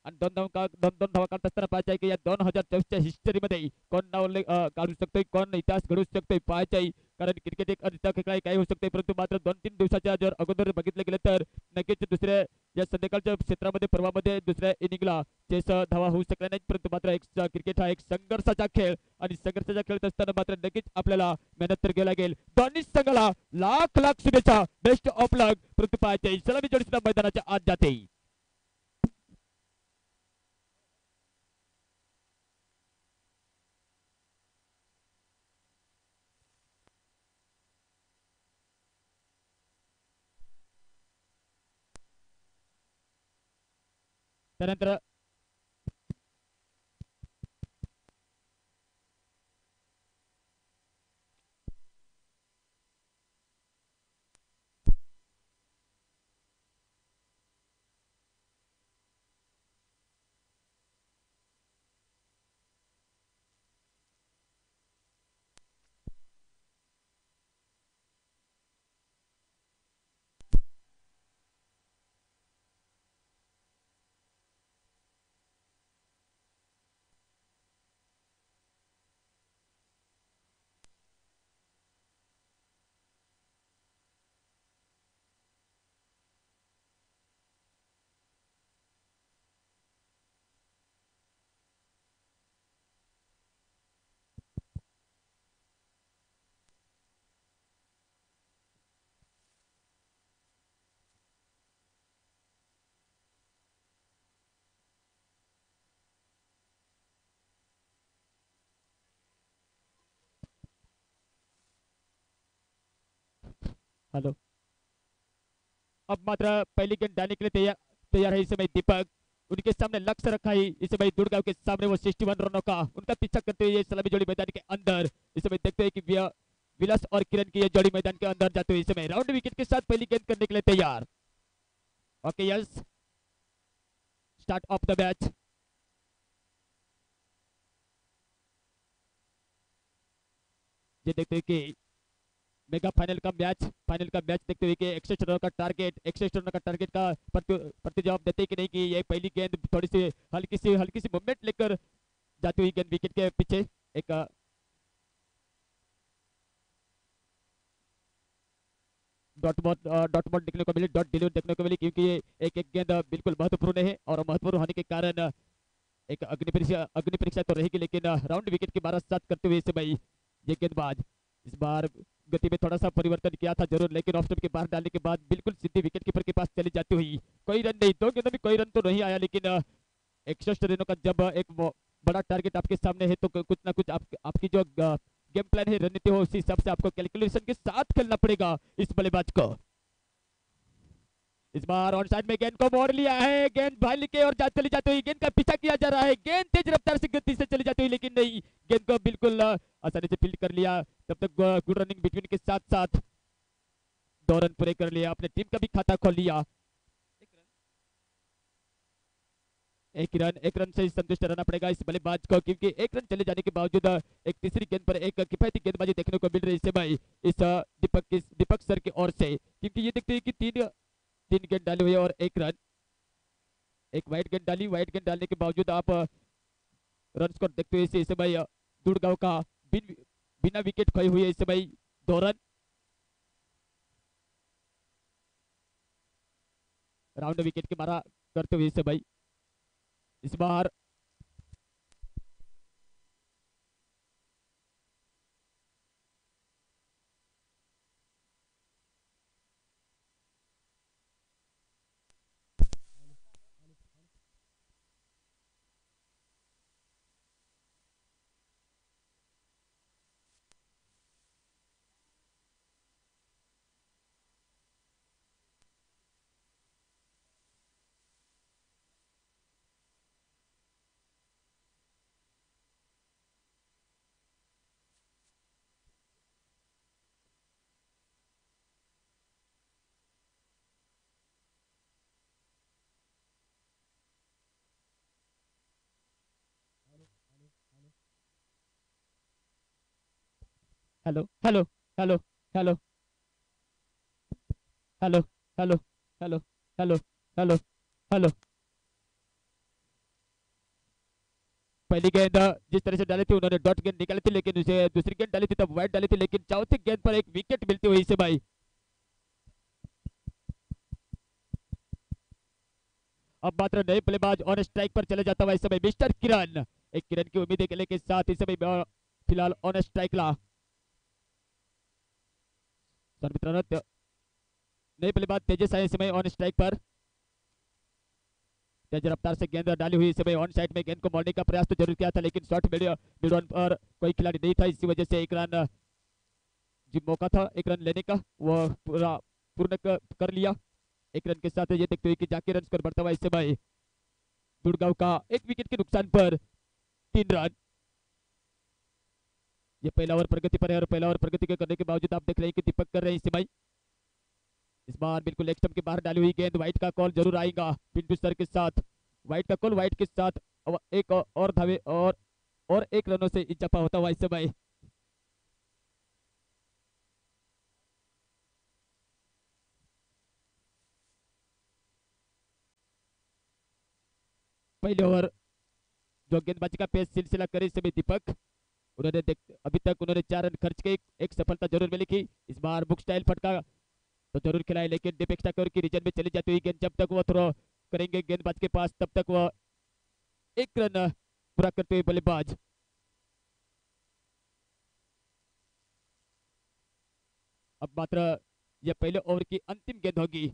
S1: आणि दोन धावा काढत असताना पाहायचं आहे की या 2024च्या हिस्टरीमध्ये कोण नाव काढू शकतोय कोण इतिहास घडू शकतोय पाहायचं आहे कारण क्रिकेट एक अनिश्चित खेळ काही होऊ शकते परंतु मात्र 2-3 दिवसाच्या जर अगोदर बघितलं गेलं तर नक्कीच दुसऱ्या या संध्याकाळच्या क्षेत्रामध्ये पर्वामध्ये दुसऱ्या इनिंगला चेस धावा होऊ शकल्या नाहीत परंतु मात्र एक क्रिकेट हा एक संघर्षाचा खेळ आणि संघर्षाचा खेळत असताना मात्र नक्कीच आपल्याला मेहनत तर घ्यायला लागेल दोन्ही संघाला लाख लाख शुभेच्छा बेस्ट ऑफ लक परंतु पाहायचे सलामी जोडी सुद्धा मैदानाच्या आत जाते त्यानंतर हेलो अब मात्र पहली गेंद डालने के लिए तैयार तैयार है इस समय दीपक उनके सामने लक्ष्य रखा है इस समय दुर्गांव के सामने वो 61 रनों का उनका पीछा करते हुए सलामी जोड़ी मैदान के अंदर इस समय देखते हैं कि विलास और किरण की ये जोड़ी मैदान के अंदर जाते हुए इस समय राउंड विकेट के साथ पहली गेंद करने के लिए तैयार। Okay yes, start of the match. ये देखते हैं कि मेगा फाइनल का मैच देखते हुए कि 61 रनों का टारगेट 61 रनों का टारगेट का प्रति जवाब देते कि नहीं कि ये पहली गेंद थोड़ी सी हल्की सी मूवमेंट लेकर जाती हुई गेंद विकेट के पीछे एक डॉट बॉल देखने को मिली, डॉट डिलीवर देखने को मिली क्योंकि ये एक एक गेंद बिल्कुल महत्वपूर्ण है और महत्वपूर्ण होने के कारण एक अग्नि परीक्षा तो रहेगी लेकिन राउंड विकेट की 12 सात करते हुए इस समय ये गेंदबाज इस बार गति में थोड़ा सा परिवर्तन किया था जरूर लेकिन ऑफ स्टंप के बाहर डालने के बाद बिल्कुल सीधी विकेट कीपर के पास चली जाती हुई कोई रन नहीं, 2 गेंदों में कोई रन तो नहीं आया लेकिन 61 रनों का जब एक बड़ा टारगेट आपके सामने है तो कुछ ना कुछ आपकी जो गेम प्लान है रणनीति हो उसी हिसाब से आपको कैलकुलेशन के साथ खेलना पड़ेगा इस बल्लेबाज को। इस बार ऑन साइड में गेंद को मोड़ लिया है, गेंद भाई के और चली जाती हुई गेंद का पीछा किया जा रहा है, गेंद तेज रफ्तार से गति से चली जाती हुई लेकिन नहीं, गेंद को बिल्कुल आसानी से फील्ड कर लिया। तब तक गुड रनिंग बिटवीन के साथ साथ 2 रन पूरे कर लिया, अपने टीम का भी खाता खोल लिया। एक रन से संतुष्ट रहना पड़ेगा इस बल्लेबाज को क्योंकि 1 रन चले जाने के बावजूद एक तीसरी गेंद पर एक किफायती गेंदबाजी देखने को मिल रही है भाई इस दीपक सर की ओर से क्योंकि ये देखते हैं कि तीन गेंद डाली हुई है और 1 रन, एक वाइड गेंद डाली, वाइड गेंद डालने के बावजूद आप रन स्कोर देखते हुए इस समय दुर्गांव का बिना विकेट खोई हुई है इस समय 2 रन। राउंड विकेट के मारा करते हुए इस समय इस बार hello hello hello hello hello hello hello hello hello hello पहली गेंद जिस तरह से डाली थी उन्होंने डॉट गेंद निकाली थी लेकिन उसे दूसरी गेंद डाली थी तब वाइड डाली थी लेकिन चौथी गेंद पर एक विकेट मिलती हुई इसे भाई अब मात्र नए बल्लेबाज ऑन स्ट्राइक पर चले जाता हुआ इस समय मिस्टर किरण, एक किरण की उम्मीदें के लेके साथ इस समय फिलहाल ऑन स्ट्राइक ला नए बल्लेबाज तेजस आए इस समय ऑन स्ट्राइक पर, तेज रफ्तार से गेंद डाली हुई इस समय ऑन साइड में गेंद को मोड़ने का प्रयास तो जरूर किया था लेकिन शॉट मिड ऑन पर कोई खिलाड़ी नहीं था इसी वजह से 1 रन जो मौका था 1 रन लेने का वो पूर्ण कर लिया। 1 रन के साथ ये देखते हुए कि जाके रन स्कोर बढ़ता हुआ इस समय दुर्गांव का 1 विकेट के नुकसान पर 3 रन। ये पहला ओवर प्रगति पर है और पहला ओवर प्रगति के करने के बावजूद आप देख रहे हैं कि दीपक कर रहे हैं इस समय इस बार बिल्कुल लेग स्टंप के बाहर डाली हुई गेंद, व्हाइट का कॉल जरूर आएगा पिंटू सर के साथ, व्हाइट का कॉल, व्हाइट के साथ एक और धावे और 1 रनों से इजाफा होता हुआ इस समय पहले ओवर जो गेंदबाजी का पेस सिलसिला करे इस समय दीपक उन्होंने अभी तक उन्होंने 4 रन खर्च के एक सफलता जरूर मिली थी। इस बार बुक स्टाइल फटका तो जरूर खिलाए लेकिन डिपेक्स्टा की रीजन में चली जाती हुई गेंद जब तक वो थ्रो करेंगे गेंदबाज के पास तब तक वो 1 रन पूरा करते हुए बल्लेबाज अब मात्र यह पहले ओवर की अंतिम गेंद होगी।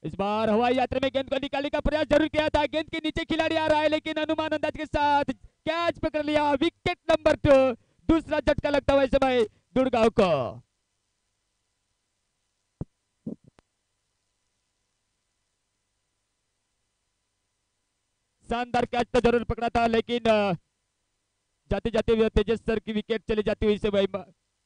S1: इस बार हवाई यात्रा में गेंद को निकालने का प्रयास जरूर किया था, गेंद के नीचे खिलाड़ी आ रहा है लेकिन अनुमान अंदाज के साथ कैच पकड़ लिया, विकेट नंबर 2 दूसरा झटका लगता हुआ इस समय दुर्गांव को। शानदार कैच तो जरूर पकड़ा था, लेकिन जाते जाते तेजस सर की विकेट चली जाती हुई से भाई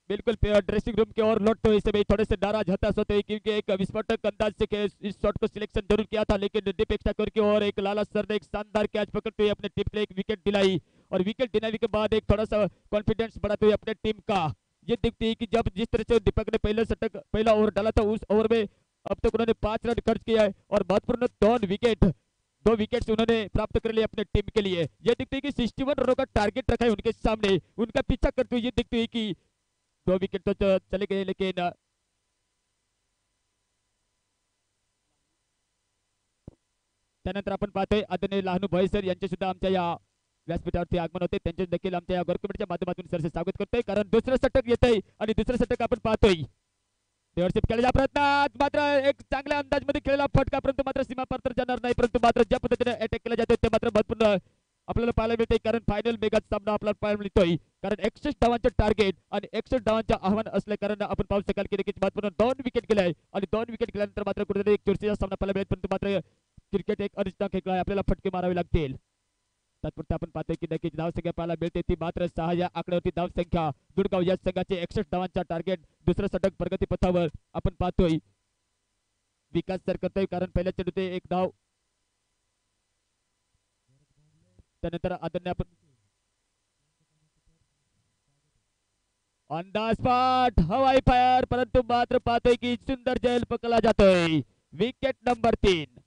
S1: बिल्कुल ड्रेसिंग रूम के ओर लौटते हुए से भाई थोड़े से नाराज हताश होते हुए, क्योंकि एक विस्फोटक अंदाज से इस शॉट को सिलेक्शन जरूर किया था, लेकिन डीप एक्स्ट्रा की ओर एक लाला सर ने एक शानदार कैच पकड़ते हुए अपने टीम को एक विकेट दिलाई, और विकेट दिलाने के बाद एक थोड़ा सा कॉन्फिडेंस बढ़ाते हुए अपने टीम का ये दिखती है कि जब जिस तरह से दीपक ने पहला ओवर डाला था, उस ओवर में अब तक उन्होंने 5 रन खर्च किया है और महत्वपूर्ण 2 विकेट उन्होंने प्राप्त कर लिए अपने टीम के लिए। ये दिखती है कि 61 रनों का टारगेट रखा है उनके सामने, उनका पीछा करते हुए ये दिखती है कि 2 विकेट तो चले गए, लेकिन त्यानंतर आपण पाहतोय आदरणीय लहानू भाई सर यांचे सुद्धा आमच्या या व्यासपीठावरती आगमन होते, त्यांचे देखील आमच्या या गौरकमेंटच्या माध्यमातून सरसे स्वागत करतोय, कारण दुसरं षटक येतंय आणि दुसरं षटक आपण पाहतोय देवरशिप केलेल्या प्रयत्नात मात्र एक चांगल्या अंदाजमध्ये खेळलेला फटका, परंतु मात्र सीमा पार तर जाणार नाही, परंतु मात्र ज्या पद्धतीने अटॅक केला जातोय ते मात्र महत्वपूर्ण आपल्याला पाहायला मिळते, कारण फायनल मेगा सामना आपल्याला पाहायला मिळतोय, कारण 61 धावांचे टार्गेट आणि 61 धावांचे आव्हान असल्या कारण आपण पाहू शकाल की नक्कीच महत्वपूर्ण 2 विकेट गेले आणि 2 विकेट गेल्यानंतर मात्र कुठेतरी एक चुरशीचा सामना पाहायला मिळेल, परंतु मात्र क्रिकेट एक अनिश्चित खेळ आहे, आपल्याला फटके मारावे लागतील। तात्पुरते आपण पाहतोय की नक्कीच धावसंख्या पाहायला मिळते ती मात्र 6 या आकड्यावरती धावसंख्या दुर्गाव या संघाचे 61 धावांचा टार्गेट, दुसरं षटक प्रगतीपथावर आपण पाहतोय विकास सर करतोय, कारण पहिल्या चेंडूत एक धाव, त्यानंतर आदरणीय आपण अंदाज पाठ हवाई फायर, परंतु मात्र पाहतोय की सुंदर जैल पकडला जातोय, विकेट नंबर 3।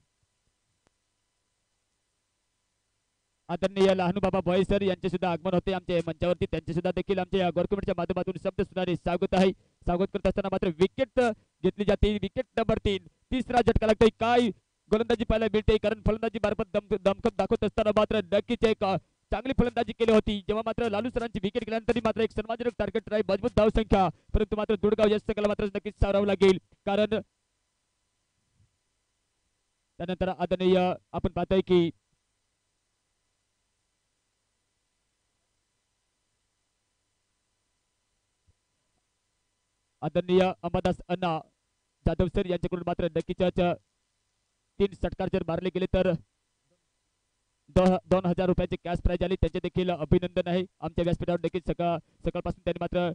S1: आदरणीय लहानू बाबा भोई सर यांचे सुद्धा आगमन होते आमच्या मंचावरती, त्यांचे सुद्धा देखील आमच्या गौरकमेंटच्या माध्यमातून शब्द सुनाने स्वागत आहे। स्वागत करत असताना मात्र विकेट घेतली जाते, विकेट नंबर 3, तिसरा झटका लागतोय, काय गोलंदाजी पाहायला मिळते, कारण फलंदाजी मार्फत दमखम दाखवत असताना मात्र नक्कीच एक चांगली फलंदाजी केली होती, जेव्हा मात्र लालू सरांची विकेट गेल्यानंतर मात्र एक सन्मानजनक टार्गेट राहील, मजबूत धावसंख्या, परंतु मात्र दुर्गाव या संघाला मात्र नक्कीच सावरावं लागेल, कारण त्यानंतर आदरणीय आपण पाहतोय की आदरणीय अंबादास अण्णा जाधव सर यांच्याकडून मात्र नक्कीच 3 षटकार जर मारले गेले तर 2000 रुपयाची कॅश प्राइज आली, त्यांचे देखील अभिनंदन आहे। आमच्या व्यासपीठावर नक्कीच सकाळपासून त्यांनी मात्र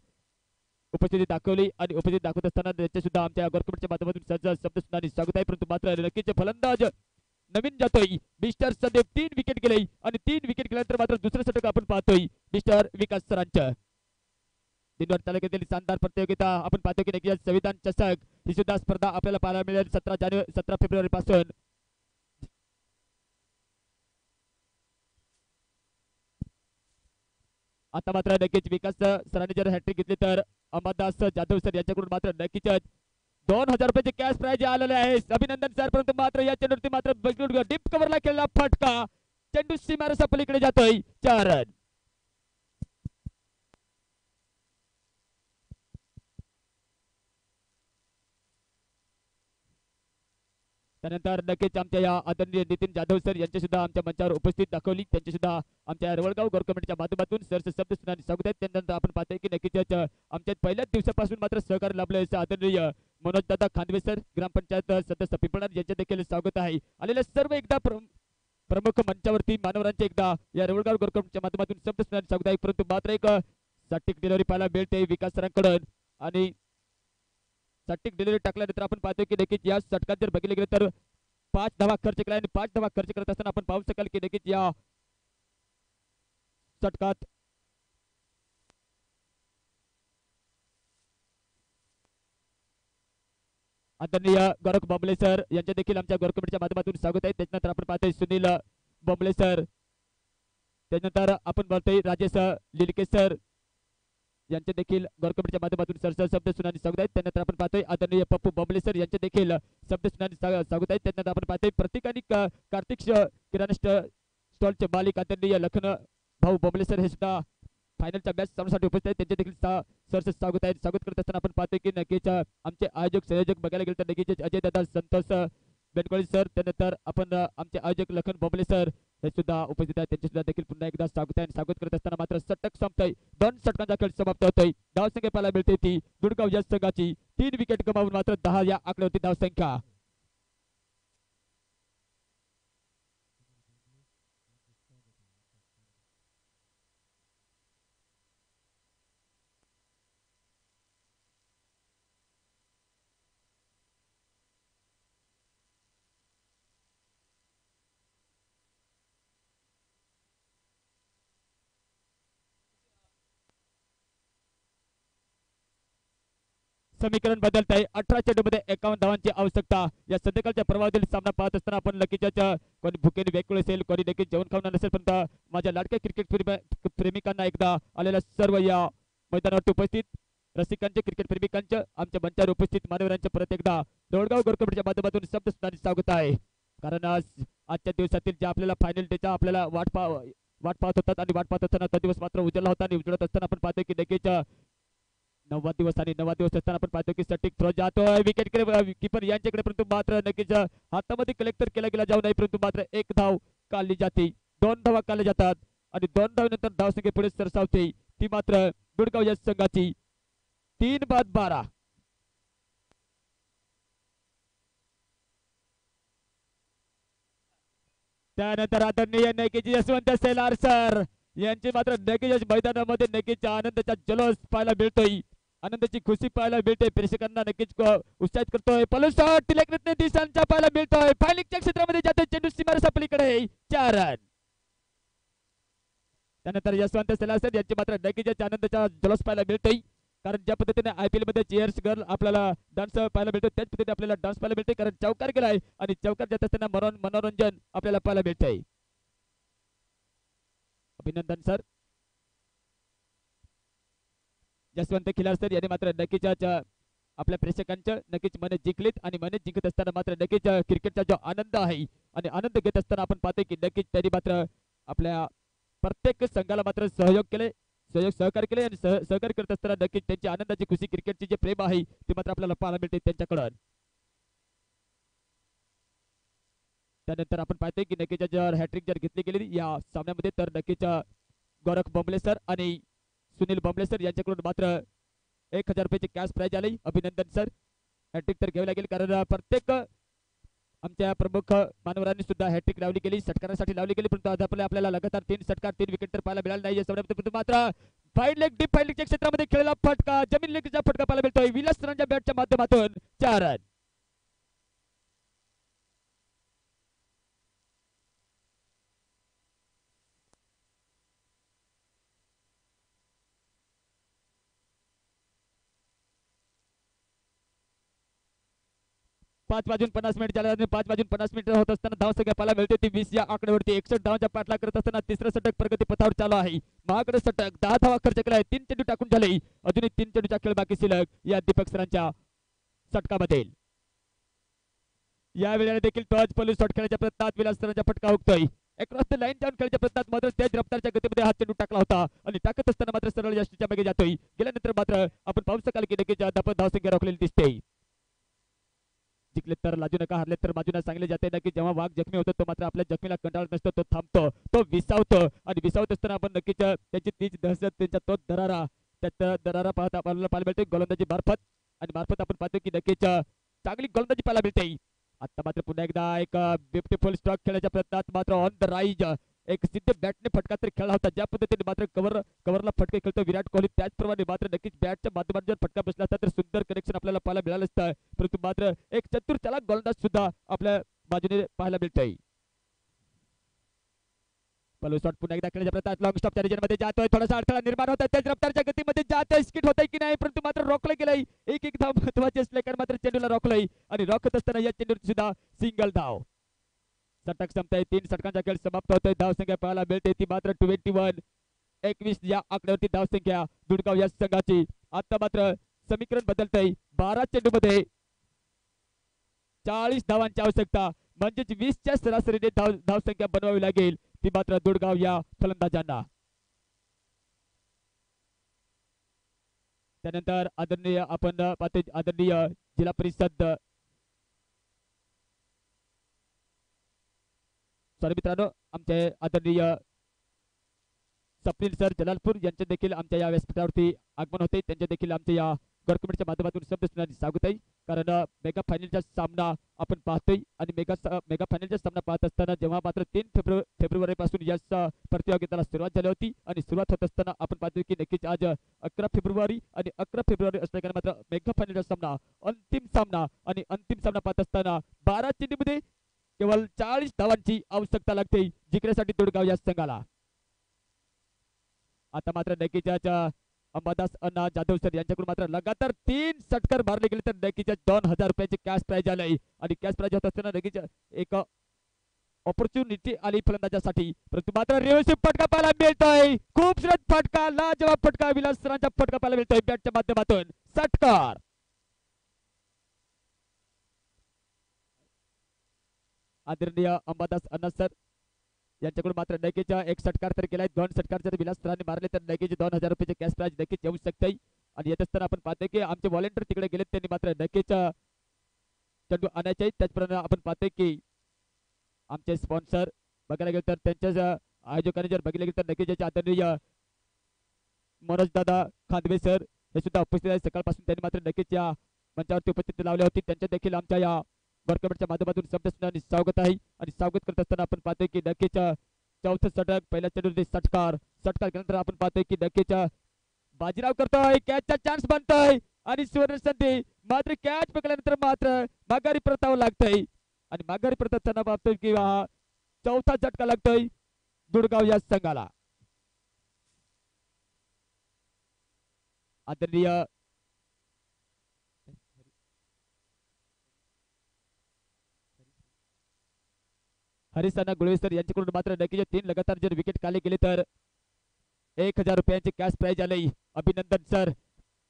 S1: उपस्थिती दाखवली आणि उपस्थिती दाखवत असताना त्यांचे सुद्धा आमच्या गौरकमेंटच्या माध्यमातून सहज शब्द सुनाने स्वागत आहे, परंतु मात्र नक्कीच फलंदाज नवीन जातोय मिस्टर संदीप, 3 विकेट गेले आणि 3 विकेट गेल्यानंतर मात्र दुसरं षटक आपण पाहतोय मिस्टर विकास सरांचं। दिनभर तालुक्यातील शानदार प्रतियोगिता आपण पाहतो की नक्कीच संविधान चषक ही सुद्धा स्पर्धा आपल्याला पाहायला मिळेल 17 फेब्रुवारी पासून। आता मात्र नक्कीच विकास सरांनी जर हॅट्रिक घेतली तर अंबादास जाधव सर यांच्याकडून मात्र नक्कीच 2000 रुपयाचे कॅश प्राइज आलेले आहे, अभिनंदन सर, परंतु मात्र या चेंडूवरती मात्र डीप कव्हरला खेळला फटका, चेंडू सीमारेषा पलीकडे जातोय, 4 रन। त्यानंतर नक्कीच आमच्या या आदरणीय नितीन जाधव सर यांचे सुद्धा आमच्या मंचावर उपस्थित दाखवली, त्यांचे सुद्धा आमच्या रवळगाव गौरकमेंटच्या माध्यमातून सरस शब्द सुनाने स्वागत आहे। त्यानंतर आपण पाहतोय की नक्कीच आमच्या पहिल्याच दिवसापासून मात्र सहकार्य लाभले असं आदरणीय मनोज दादा खांदवे सर ग्रामपंचायत सदस्य पिंपळा यांचे देखील स्वागत आहे। आलेल्या सर्व एकदा प्रमुख मंचावरती मानवरांचे एकदा या रवळगाव गौरकमेंटच्या माध्यमातून शब्द सुनाने स्वागत आहे, परंतु मात्र एक सटीक डिलिव्हरी पाहायला मिळते विकास सरांकडून आणि सटीक डिलिव्हरी टाकल्यानंतर आपण पाहतोय की नक्कीच या षटकात जर बघितले गेले तर 5 धावा खर्च केला आणि 5 धावा खर्च करत असताना आपण पाहू शकाल की नक्कीच या षटकात आदरणीय गौरव बोंबले सर यांचे देखील आमच्या गौरकमेंटच्या माध्यमातून स्वागत आहे। त्यानंतर आपण पाहतोय सुनील बोंबले सर, त्यानंतर आपण बोलतोय राजेश लिलके सर यांचे देखील गौरकमेंटच्या माध्यमातून सरसर शब्द सुनाने स्वागत आहेत। त्यानंतर आपण पाहतोय आदरणीय पप्पू बोंबले सर यांचे देखील शब्द सुनाने स्वागत आहेत। त्यानंतर आपण पाहतोय प्रतीक आणि कार्तिक किराणा स्टॉलचे मालिक आदरणीय लखन भाऊ बोंबले सर हे सुद्धा फायनलच्या मॅच सामन्यासाठी उपस्थित आहेत, त्यांचे देखील सरसर स्वागत आहे। स्वागत करत असताना आपण पाहतोय की नक्कीच आमचे आयोजक संयोजक बघायला गेले तर नक्कीच अजय दादा संतोष बेनकोळी सर, त्यानंतर आपण आमचे आयोजक लखन बोंबले सर, हे सुद्धा उपस्थित आहेत त्यांचे सुद्धा देखील पुन्हा एकदा स्वागत आहे आणि स्वागत करत असताना मात्र षटक संपतंय 2 षटकांचा खेळ समाप्त होतोय धावसंख्या पाहायला मिळते ती दुडगाव या संघाची 3 विकेट गमावून मात्र 10 या आकड्यावरती धावसंख्या समीकरण बदलत आहे 18 चेंडूमध्ये 51 धावांची आवश्यकता या संध्याकाळच्या प्रवाहातील सामना पाहत असताना आपण नक्कीच्या कोणी भुकेने व्याकुळ असेल कोणी नक्कीच जेवण खाऊन नसेल पण माझ्या लाडक्या क्रिकेट प्रेमिकांना एकदा आलेल्या सर्व या मैदानावरती उपस्थित रसिकांचे क्रिकेट प्रेमिकांचे आमच्या मंचावर उपस्थित मान्यवरांचे परत एकदा दोडगाव गोरकपटीच्या माध्यमातून शब्दस्थानी स्वागत आहे कारण आजच्या दिवसातील जे आपल्याला फायनल डेचा आपल्याला वाट पाहत होतात आणि वाट पाहत असताना तो दिवस मात्र उजळला होता आणि उजळत असताना आपण पाहतोय की नक्कीच 9 दिवस आणि 9 दिवस असताना आपण पाहतो की सटिक थ्रो जातोय विकेट कीपर यांच्याकडे परंतु मात्र नक्कीच हातामध्ये कलेक्टर केला गेला जाऊ नये परंतु मात्र एक धाव काढली जाते 2 धावा काढल्या जातात आणि 2 धावेनंतर धावसंख्या पुढे सरसावते ती मात्र दुडगाव या संघाची 3/12 त्यानंतर आदरणीय नक्कीच यशवंत सेलार सर यांची मात्र नक्कीच मैदानामध्ये नक्कीच आनंदाचा जल्लोष पाहायला मिळतोय आनंदाची खुशी पाहायला मिळते प्रेक्षकांना नक्कीच उत्साहित करतोय पलूसॉट तिलकरत्न दिशांचा पाहायला मिळतोय फायलिंगच्या क्षेत्रामध्ये जातोय चेंडू सीमारेषा पलीकडे 4 रन त्यानंतर यशवंत सेलार सर यांची मात्र नक्कीच आनंदाचा जल्लोष पाहायला मिळतोय कारण ज्या पद्धतीने IPL मध्ये चेअर्स गर्ल आपल्याला डान्स पाहायला मिळतो त्याच पद्धतीने आपल्याला डान्स पाहायला मिळते कारण चौकार गेलाय आणि चौकार जात असताना मनोरंजन आपल्याला पाहायला मिळतंय अभिनंदन सर जसवंत खिलार सर यांनी मात्र नक्कीच आपल्या प्रेक्षकांचं नक्कीच मन जिंकलीत आणि मन जिंकत असताना मात्र नक्कीच क्रिकेटचा जो आनंद आहे आणि आनंद घेत असताना आपण पाहतोय की नक्कीच त्यांनी मात्र आपल्या प्रत्येक संघाला मात्र सहकार्य केले आणि सहकार्य करत असताना नक्कीच त्यांची आनंदाची खुशी क्रिकेटचे जे प्रेम आहे ते मात्र आपल्याला पाहायला मिळते त्यांच्याकडून त्यानंतर आपण पाहतोय की नक्कीच जर हॅट्रिक जर घेतली गेली या सामन्यामध्ये तर नक्कीच गोरख बोंबले सर आणि सुनील बोंबले सर यांच्याकडून मात्र 1000 रुपयाची कॅश प्राइज आली अभिनंदन सर हॅट्रिक तर घ्यावी लागेल कारण प्रत्येक आमच्या प्रमुख मानवरांनी सुद्धा हॅट्रिक लावली गेली षटकारासाठी लावली गेली परंतु आज आपल्याला लगातार 3 षटकार 3 विकेट तर पाहायला मिळाले नाही या सामन्यामध्ये मात्र फाईड लेग डीप फाईड लेगच्या क्षेत्रामध्ये खेळलेला फटका जमीन लेगचा फटका पाहायला मिळतोय विलास सरांच्या बॅटच्या माध्यमातून 4 रन 5:50 झाले आणि 5:50 होत असताना धावसंख्या पाहायला मिळते ती 20 या आकड्यावरती 61 धावांचा पाठला करत असताना तिसरं षटक प्रगती पथावर चालू आहे महागडे षटक 10 धावा खर्च केलाय 3 चेंडू टाकून झाले अजूनही 3 चेंडूचा खेळ बाकी शिल्लक या दीपक सरांच्या षटकामध्ये या वेळेला देखील टॉच पोलीस शॉट खेळण्याच्या प्रयत्नात विलास सरांचा फटका हुकतोय अक्रॉस द लाईन जाऊन खेळण्याच्या प्रयत्नात मात्र तेज रफ्तारच्या गतीमध्ये हा चेंडू टाकला होता आणि टाकत असताना मात्र सरळ यष्टीच्या मागे जातोय गेल्यानंतर मात्र आपण पाहू शकाल की नक्कीच धावसंख्या रोखलेली दिसते जिंकले तर लाजू नका हरले तर बाजूला सांगले जाते ना की जेव्हा वाघ जखमी होतो तो मात्र आपल्या जखमीला कंटाळत नसतो तो थांबतो तो विसावतो आणि विसावत असताना आपण नक्कीच त्याची तीच दहशत त्यांचा तो दरारा त्या दरारा पाहता आपल्याला पाहायला मिळते गोलंदाजी मार्फत आणि मार्फत आपण पाहतो की नक्कीच चांगली गोलंदाजी पाहायला मिळते आता मात्र पुन्हा एकदा एक ब्युटिफुल स्ट्रोक खेळण्याच्या प्रयत्नात मात्र ऑन द राईज एक सिद्ध बॅटने फटका तरी खेळला होता ज्या पद्धतीने मात्र कव्हरला फटके खेळतो विराट कोहली त्याचप्रमाणे मात्र नक्कीच बॅटच्या माध्यमातून जर फटका बसला असता तर सुंदर कनेक्शन आपल्याला पाहायला मिळालं असतं परंतु मात्र एक चतुर चालाक गोलंदाज सुद्धा आपल्या बाजूने पाहायला मिळतोय पलू शॉट पुन्हा एकदा खेळण्याच्या प्रयत्नात लॉंग स्टॉपच्या रिजनमध्ये जातोय थोडासा अडथळा निर्माण होतोय त्याच रफ्तारच्या गतीमध्ये जातोय स्किट होतंय की नाही परंतु मात्र रोखलं गेलंय एक धाव महत्वाची असले कारण मात्र चेंडूला रोखलंय आणि रोखत असताना या चेंडूवर सुद्धा सिंगल धाव षटक संपतंय 3 षटकांचा खेळ समाप्त होतोय धावसंख्या पाहायला मिळते ती मात्र 21 या आकड्यावरती धावसंख्या दुडगाव या संघाची आता मात्र समीकरण बदलतंय 12 चेंडूमध्ये 40 धावांची आवश्यकता म्हणजेच 20च्या सरासरीने धावसंख्या बनवावी लागेल ती मात्र दुडगाव या फलंदाजांना त्यानंतर आदरणीय आपण आदरणीय जिल्हा परिषद सॉरी मित्रांनो, आमचे आदरणीय स्वप्नील सर जलालपूर यांचे देखील आमच्या या व्यासपीठावरती आगमन होते. त्यांचे देखील आमच्या या गौर कमिटीच्या माध्यमातून शब्दस्नानी स्वागत आहे. कारण मेगा फायनलचा सामना आपण पाहतोय आणि मेगा फायनलचा सामना पाहत असताना जेव्हा मात्र 3 फेब्रुवारी पासून या प्रतियोगितेला सुरुवात झाली होती आणि सुरुवात होत असताना आपण पाहतोय की नक्कीच आज 11 फेब्रुवारी आणि 11 फेब्रुवारी असल्याने मात्र मेगा फायनलचा सामना अंतिम सामना पाहत असताना 12 चेंडूमध्ये केवळ 40 धावांची आवश्यकता लागते जिंकण्यासाठी दुडगाव या संघाला. आता मात्र नक्कीच अंबादास अण्णा जाधव सर यांच्याकडून मात्र लगातार 3 षटकार मारले गेले तर नक्कीच 2000 रुपयाचे कॅश प्राइज आले आणि कॅश प्राइज होत असताना नक्कीच एक ऑपॉर्च्युनिटी आली फलंदाजासाठी. परंतु मात्र रिव्हर्सिव फटका पाहायला मिळतोय. खूप सुरेख फटका, लाजवाब फटका, विलास सरांचा फटका पाहायला मिळतोय बॅटच्या माध्यमातून. षटकार आदरणीय अंबादास अण्णा सर यांच्याकडून मात्र नक्कीच एक षटकार तर केलाय. 2 षटकार जर विलास सरांनी मारले तर नक्कीच 2000 रुपयाचे कॅश प्राइज नक्कीच येऊ शकते. आणि येत असताना आपण पाहतोय की आमचे व्हॉलेंटियर तिकडे गेलेत, त्यांनी मात्र नक्कीच चेंडू आणायचे. त्याचप्रमाणे आपण पाहतोय की आमचे स्पॉन्सर बघायला गेलं तर त्यांच्याच आयोजकांनी जर बघितले गेले तर नक्कीच आदरणीय मनोज दादा खांदवे सर हे सुद्धा उपस्थित आहेत. सकाळपासून त्यांनी मात्र नक्कीच या मंचावरती उपस्थित लावले होते. त्यांच्या देखील आमच्या या वर्कमेटच्या माध्यमातून शब्दस्नानी स्वागत आहे. आणि स्वागत करत असताना आपण पाहतोय की नक्कीच चौथं षटक, पहिल्या चेंडूमध्ये षटकार केल्यानंतर आपण पाहतोय की नक्कीच बाजीराव करतोय, कॅचचा चान्स बनतोय आणि सुवर्ण संधी. मात्र कॅच पकडल्यानंतर मात्र माघारी परतावं लागतंय आणि माघारी परतताना पाहतोय की चौथा झटका लागतोय दुडगाव या संघाला. आदरणीय हरिसाना गुळवे सर यांच्याकडून मात्र नक्कीच 3 लगातार जर विकेट काढले गेले तर 1000 रुपयांचे कॅश प्राइज आले. अभिनंदन सर.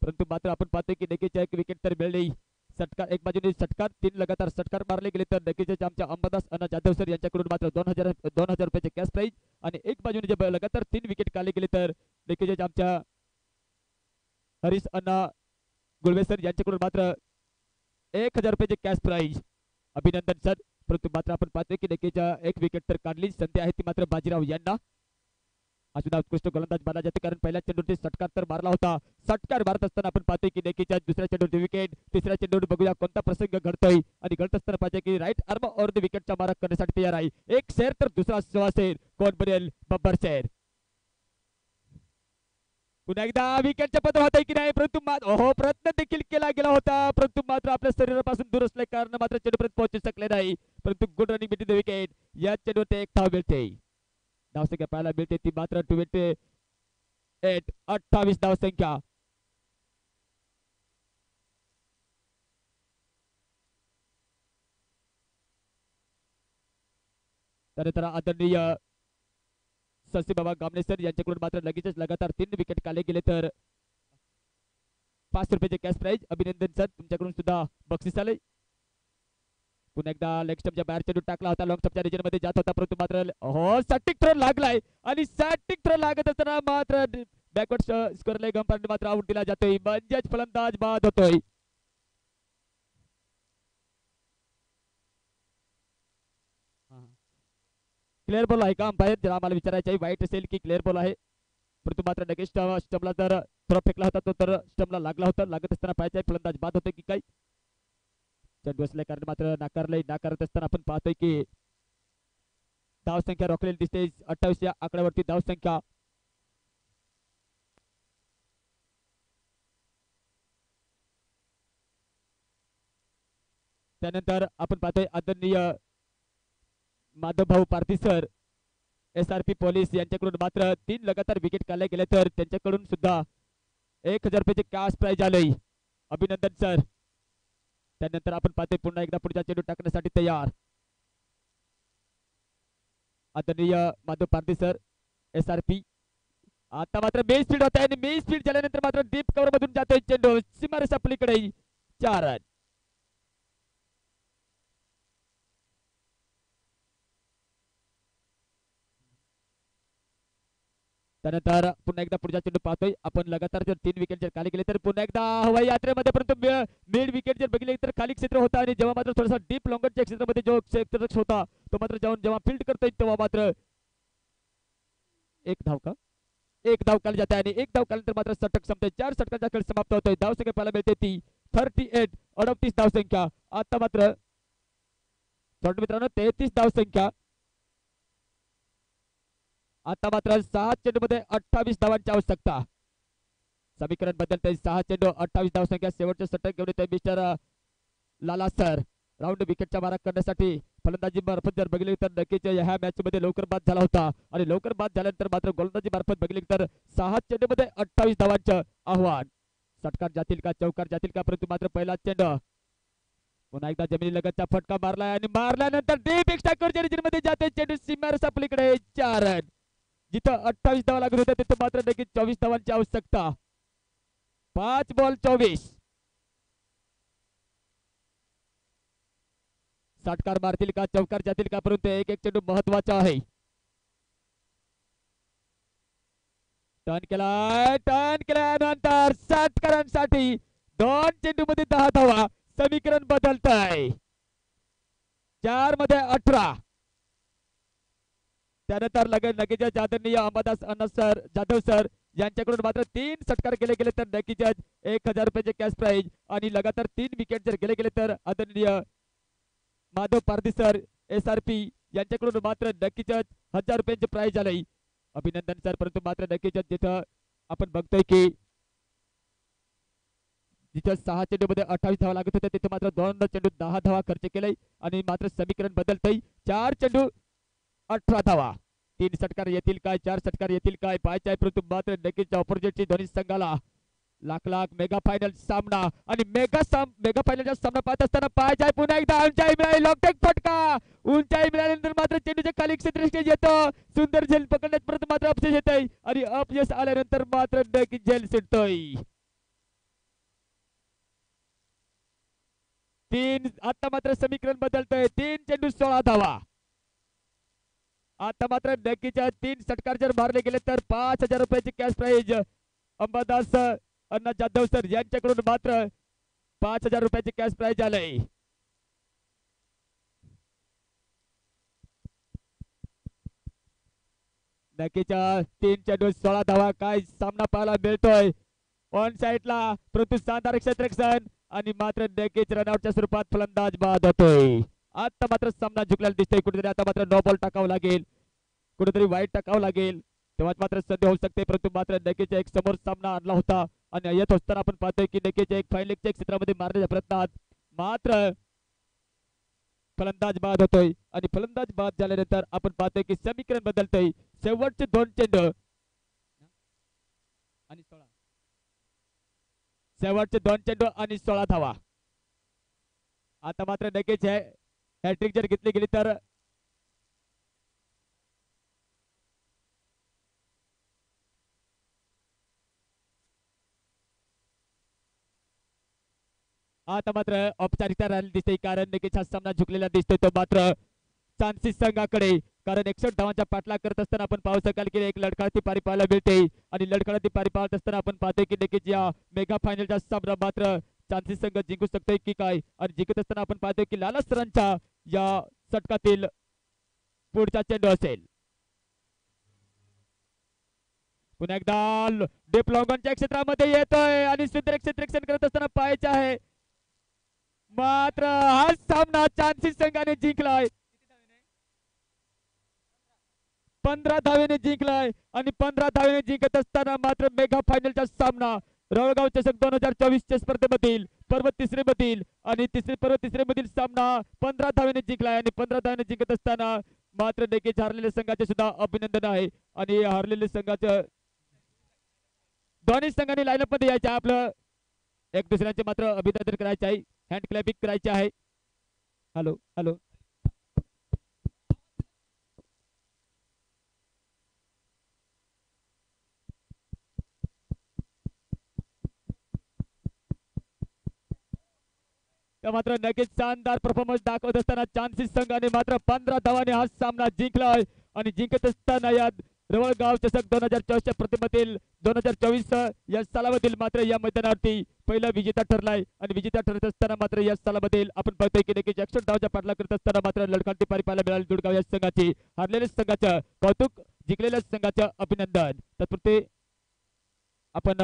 S1: परंतु मात्र आपण पाहतोय की नक्कीच एक विकेट तर मिळली. षटकार एक बाजूने षटकार 3 लगातार षटकार मारले गेले तर नक्कीच आमच्या अंबादास अण्णा जाधव सर यांच्याकडून मात्र 2000 रुपयाचे कॅश प्राइज आणि एक बाजूने जे लगातार 3 विकेट काढले गेले तर नक्कीच आमच्या हरीश अण्णा गुळवे सर यांच्याकडून मात्र 1000 रुपयाचे कॅश प्राइज. अभिनंदन सर. परंतु मात्र आपण पाहतोय की नक्कीच एक विकेट तर काढली. संधी आहे ती मात्र बाजीराव यांना. हा सुद्धा उत्कृष्ट गोलंदाज मानला जातो कारण पहिल्या चेंडूवरती षटकार तर मारला होता. षटकार मारत असताना आपण पाहतोय की नक्कीच दुसऱ्या चेंडूवरती विकेट, तिसऱ्या चेंडूवर बघूया कोणता प्रसंग घडतोय आणि घडत असताना पाहिजे की राईट आर्म ओव्हर द विकेटचा मारा करण्यासाठी तयार आहे. एक शेर तर दुसरा सवा शेर, कोण बनेल बब्बर शेर. पुन्हा एकदा विकेटच्या पत्र होत आहे की नाही, परंतु प्रयत्न देखील केला गेला होता परंतु मात्र आपल्या शरीरापासून दूर असल्या कारण मात्र चेंडूपर्यंत पोहोचू शकले नाही. परंतु good running between the wicket. या चेंडूवरती एक धाव मिळते. धावसंख्या पाहायला मिळते ती मात्र 28 धावसंख्या. त्यानंतर आदरणीय शशी बाबा गामणे सर यांच्याकडून मात्र लगेचच लगातार 3 विकेट काढले गेले तर 5 रुपयाचे कॅश प्राइज. अभिनंदन सर. तुमच्याकडून सुद्धा बक्षीस आले. पुन्हा एकदा लेग स्टंपच्या बाहेर चेंडू टाकला होता, लॉंग स्टंपच्या रिजन मध्ये जात होता परंतु मात्र सॅटिक थ्रो लागलाय आणि सॅटिक थ्रो लागत असताना मात्र बॅकवर्ड स्कोअर लेग अंपायर मात्र आउट दिला जातोय. म्हणजेच फलंदाज बाद होतोय. क्लिअर बॉल आहे का अंपायर, जरा आम्हाला विचारायचं आहे. वाईट असेल की क्लिअर बॉल आहे. परंतु मात्र लगेच स्टंपला जर थ्रो फेकला होता तो तर स्टंपला लागला होता. लागत असताना पाहायचं आहे फलंदाज बाद होते की काय. चेंडू असल्या कारण मात्र नाकारत असताना आपण पाहतोय की धावसंख्या रोखलेली दिसते. 28 या आकड्यावरती धावसंख्या. त्यानंतर आपण पाहतोय आदरणीय माधव भाऊ पारधी सर SRP पोलीस यांच्याकडून मात्र 3 लगातार विकेट काढले गेले तर त्यांच्याकडून सुद्धा 1000 रुपयाचे कॅश प्राइज आले. अभिनंदन सर. त्यानंतर आपण पाहतोय पुन्हा एकदा पुढचा चेंडू टाकण्यासाठी तयार आदरणीय माधव पारधी सर SRP. आता मात्र मेन स्पीड होत आहे आणि मेन स्पीड झाल्यानंतर मात्र डीप कव्हर मधून जातोय चेंडू सीमारेषा पलीकडे. 4 रन. त्यानंतर पुन्हा एकदा पुढचा चेंडू पाहतोय आपण लगातार जर 3 विकेट जर खाली गेले तर पुन्हा एकदा हवाई यात्रेमध्ये परंतु मिड विकेट जर बघितले तर खाली क्षेत्र होता आणि जेव्हा मात्र थोडासा डीप लॉंगरच्या क्षेत्रामध्ये जो क्षेत्ररक्षक होता तो मात्र जाऊन जेव्हा फील्ड करतोय तेव्हा मात्र एक धाव का एक धाव खाली जाते आणि एक धाव खाल्यानंतर मात्र षटक संपते 4 षटकांचा खेळ समाप्त होतोय धावसंख्या पाहायला मिळते ती 38 38 धावसंख्या आता मात्र मित्रांनो 33 धावसंख्या आता मात्र 6 चेंडू मध्ये 28 धावांची आवश्यकता समीकरण बदलते 6 चेंडू 28 धावसंख्या शेवटचे षटक घेऊन येते मिस्टर लाला सर राऊंड विकेटच्या मारा करण्यासाठी फलंदाजी मार्फत जर बघितले तर नक्कीच ह्या मॅच मध्ये लवकर बाद झाला होता आणि लवकर बाद झाल्यानंतर मात्र गोलंदाजी मार्फत बघितले तर 6 चेंडू मध्ये 28 धावांचं आव्हान षटकार जातील का चौकार जातील का परंतु मात्र पहिला चेंडू पुन्हा एकदा जमिनी लगतचा फटका मारलाय आणि मारल्यानंतर डीप एक्स्ट्रा मध्ये जाते चेंडू सीमारेषा पलीकडे 4 रन जिथं 28 धावा लागत होत्या तिथं मात्र नक्कीच 24 धावांची आवश्यकता 5 बॉल 24 षटकार मारतील का चौकार जातील का परंतु एक एक चेंडू महत्वाचा आहे टर्न केल्यानंतर षटकारांसाठी 2 चेंडू मध्ये 10 धावा समीकरण बदलत आहे 4 मध्ये 18 त्यानंतर लगेच आदरणीय अंबादास अण्णा सर जाधव सर यांच्याकडून मात्र 3 षटकार गेले तर नक्कीच 1000 रुपयाचे कॅश प्राइज आणि लगातार 3 विकेट जर गेले तर आदरणीय माधव पारधी सर SRP यांच्याकडून मात्र नक्कीच 1000 रुपयांचे प्राइज आले अभिनंदन सर परंतु मात्र नक्कीच जिथं आपण बघतोय की जिथं 6 चेंडू मध्ये 28 धावा लागत होत्या तिथे मात्र 2 चेंडू 10 धावा खर्च केले आणि मात्र समीकरण बदलतंय 4 चेंडू 18 धावा 3 षटकार येतील काय 4 षटकार येतील काय पाहायचे आहे परंतु मात्र नक्कीच ऑपोजिटची दोन्ही संघाला लाख मेगा फायनल सामना आणि मेगा फायनलचा सामना पाहत असताना पाहायचा आहे पुन्हा एकदा उंचाई मिळाली लॉकटेक फटका उंचाई मिळाल्यानंतर मात्र चेंडूच्या खाली क्षेत्र येतं सुंदर झेल पकडण्यात परत मात्र अपयश येतंय आणि अपयश आल्यानंतर मात्र नक्कीच झेल सुटतोय 3 आता मात्र समीकरण बदलतंय 3 चेंडू 16 धावा आता मात्र नक्कीच 3 षटकार जर मारले गेले तर 5000 रुपयाची कॅश प्राइज अंबादास अण्णा जाधव सर यांच्याकडून मात्र 5000 रुपयाची कॅश प्राइज आलंय नक्कीच 3 चेंडू 16 धावा काय सामना पाहायला मिळतोय ऑन साइडला परंतु शानदार क्षेत्ररक्षण आणि मात्र नक्कीच रनआउटच्या स्वरूपात फलंदाज बाद होतोय आता मात्र सामना झुकलेला दिसतोय कुठेतरी आता मात्र नो बॉल टाकावं लागेल कुठेतरी वाईट टाकावं लागेल तेव्हाच मात्र संधी होऊ शकते परंतु मात्र नक्कीच एक समोर सामना आणला होता आणि येत असताना आपण पाहतोय की नक्कीच एक फायनलच्या क्षेत्रामध्ये मारण्याच्या प्रयत्नात मात्र फलंदाज बाद होतोय आणि फलंदाज बाद झाल्यानंतर आपण पाहतोय की समीकरण बदलतंय शेवटचे 2 चेंडू आणि 16 शेवटचे 2 चेंडू आणि 16 धावा आता मात्र नक्कीच हॅट्रिक जर घेतली गेली तर आता मात्र औपचारिकता राहिली दिसते कारण नक्कीच हा सामना झुकलेला दिसतोय तो मात्र चान्सेस संघाकडे कारण 61 धावांचा पाठलाग करत असताना आपण पाहू शकाल की एक लढखळती पारी पाहायला मिळते आणि लढखळती पारी पाहत असताना आपण पाहतोय की नक्कीच या मेगा फायनलचा सामना मात्र चान्सेस संघ जिंकू शकतोय की काय आणि जिंकत असताना आपण पाहतोय की लाला सरांच्या या षटकातील पुढचा चेंडू असेल पुन्हा एकदा डीप लॉंगनच्या क्षेत्रामध्ये येतोय आणि सुंदर क्षेत्ररक्षण करत असताना पाहायचे आहे मात्र हा सामना चान्सेस संघाने जिंकलाय 15 धावेने जिंकलाय आणि 15 धावेने जिंकत असताना मात्र मेगा फायनलचा सामना रळगाव चषक 2024 च्या स्पर्धेमधील पर्व तिसरेमधील आणि पर्व तिसरेमधील सामना 15 धावेने जिंकलाय आणि 15 धावेने जिंकत असताना मात्र नक्कीच हारलेल्या संघाचे सुद्धा अभिनंदन आहे आणि हारलेल्या संघाचं दोन्ही संघांनी लाईनअप मध्ये यायचं आपलं एक दुसऱ्यांचे मात्र अभिनंदन करायचे आहे हँड क्लॅपिंग करायचे आहे हॅलो हॅलो मात्र नक्कीच शानदार परफॉर्मन्स दाखवत असताना चान्सेस संघाने मात्र 15 धावांनी हा सामना जिंकलाय आणि जिंकत असताना या रवळगाव चषक 2024 प्रतिमधील 2024 या सालामधील मात्र या मैदानावरती पहिला विजेता ठरलाय आणि विजेता ठरत असताना मात्र या सालामधील आपण पाहतोय की नक्कीच 61 धावच्या पाठला करत असताना मात्र लढखांती पारी पाहायला मिळाली दुडगाव या संघाची. हारलेल्या संघाचं कौतुक, जिंकलेल्या संघाचं अभिनंदन. तत्पुरते आपण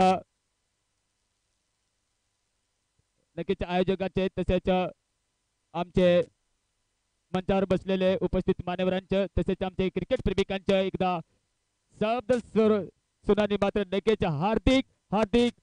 S1: नक्कीच आयोजकांचे तसेच आमचे मंचावर बसलेले उपस्थित मान्यवरांचं तसेच आमचे क्रिकेट प्रेमिकांचं एकदा शब्द सुनानी मात्र नक्कीच हार्दिक हार्दिक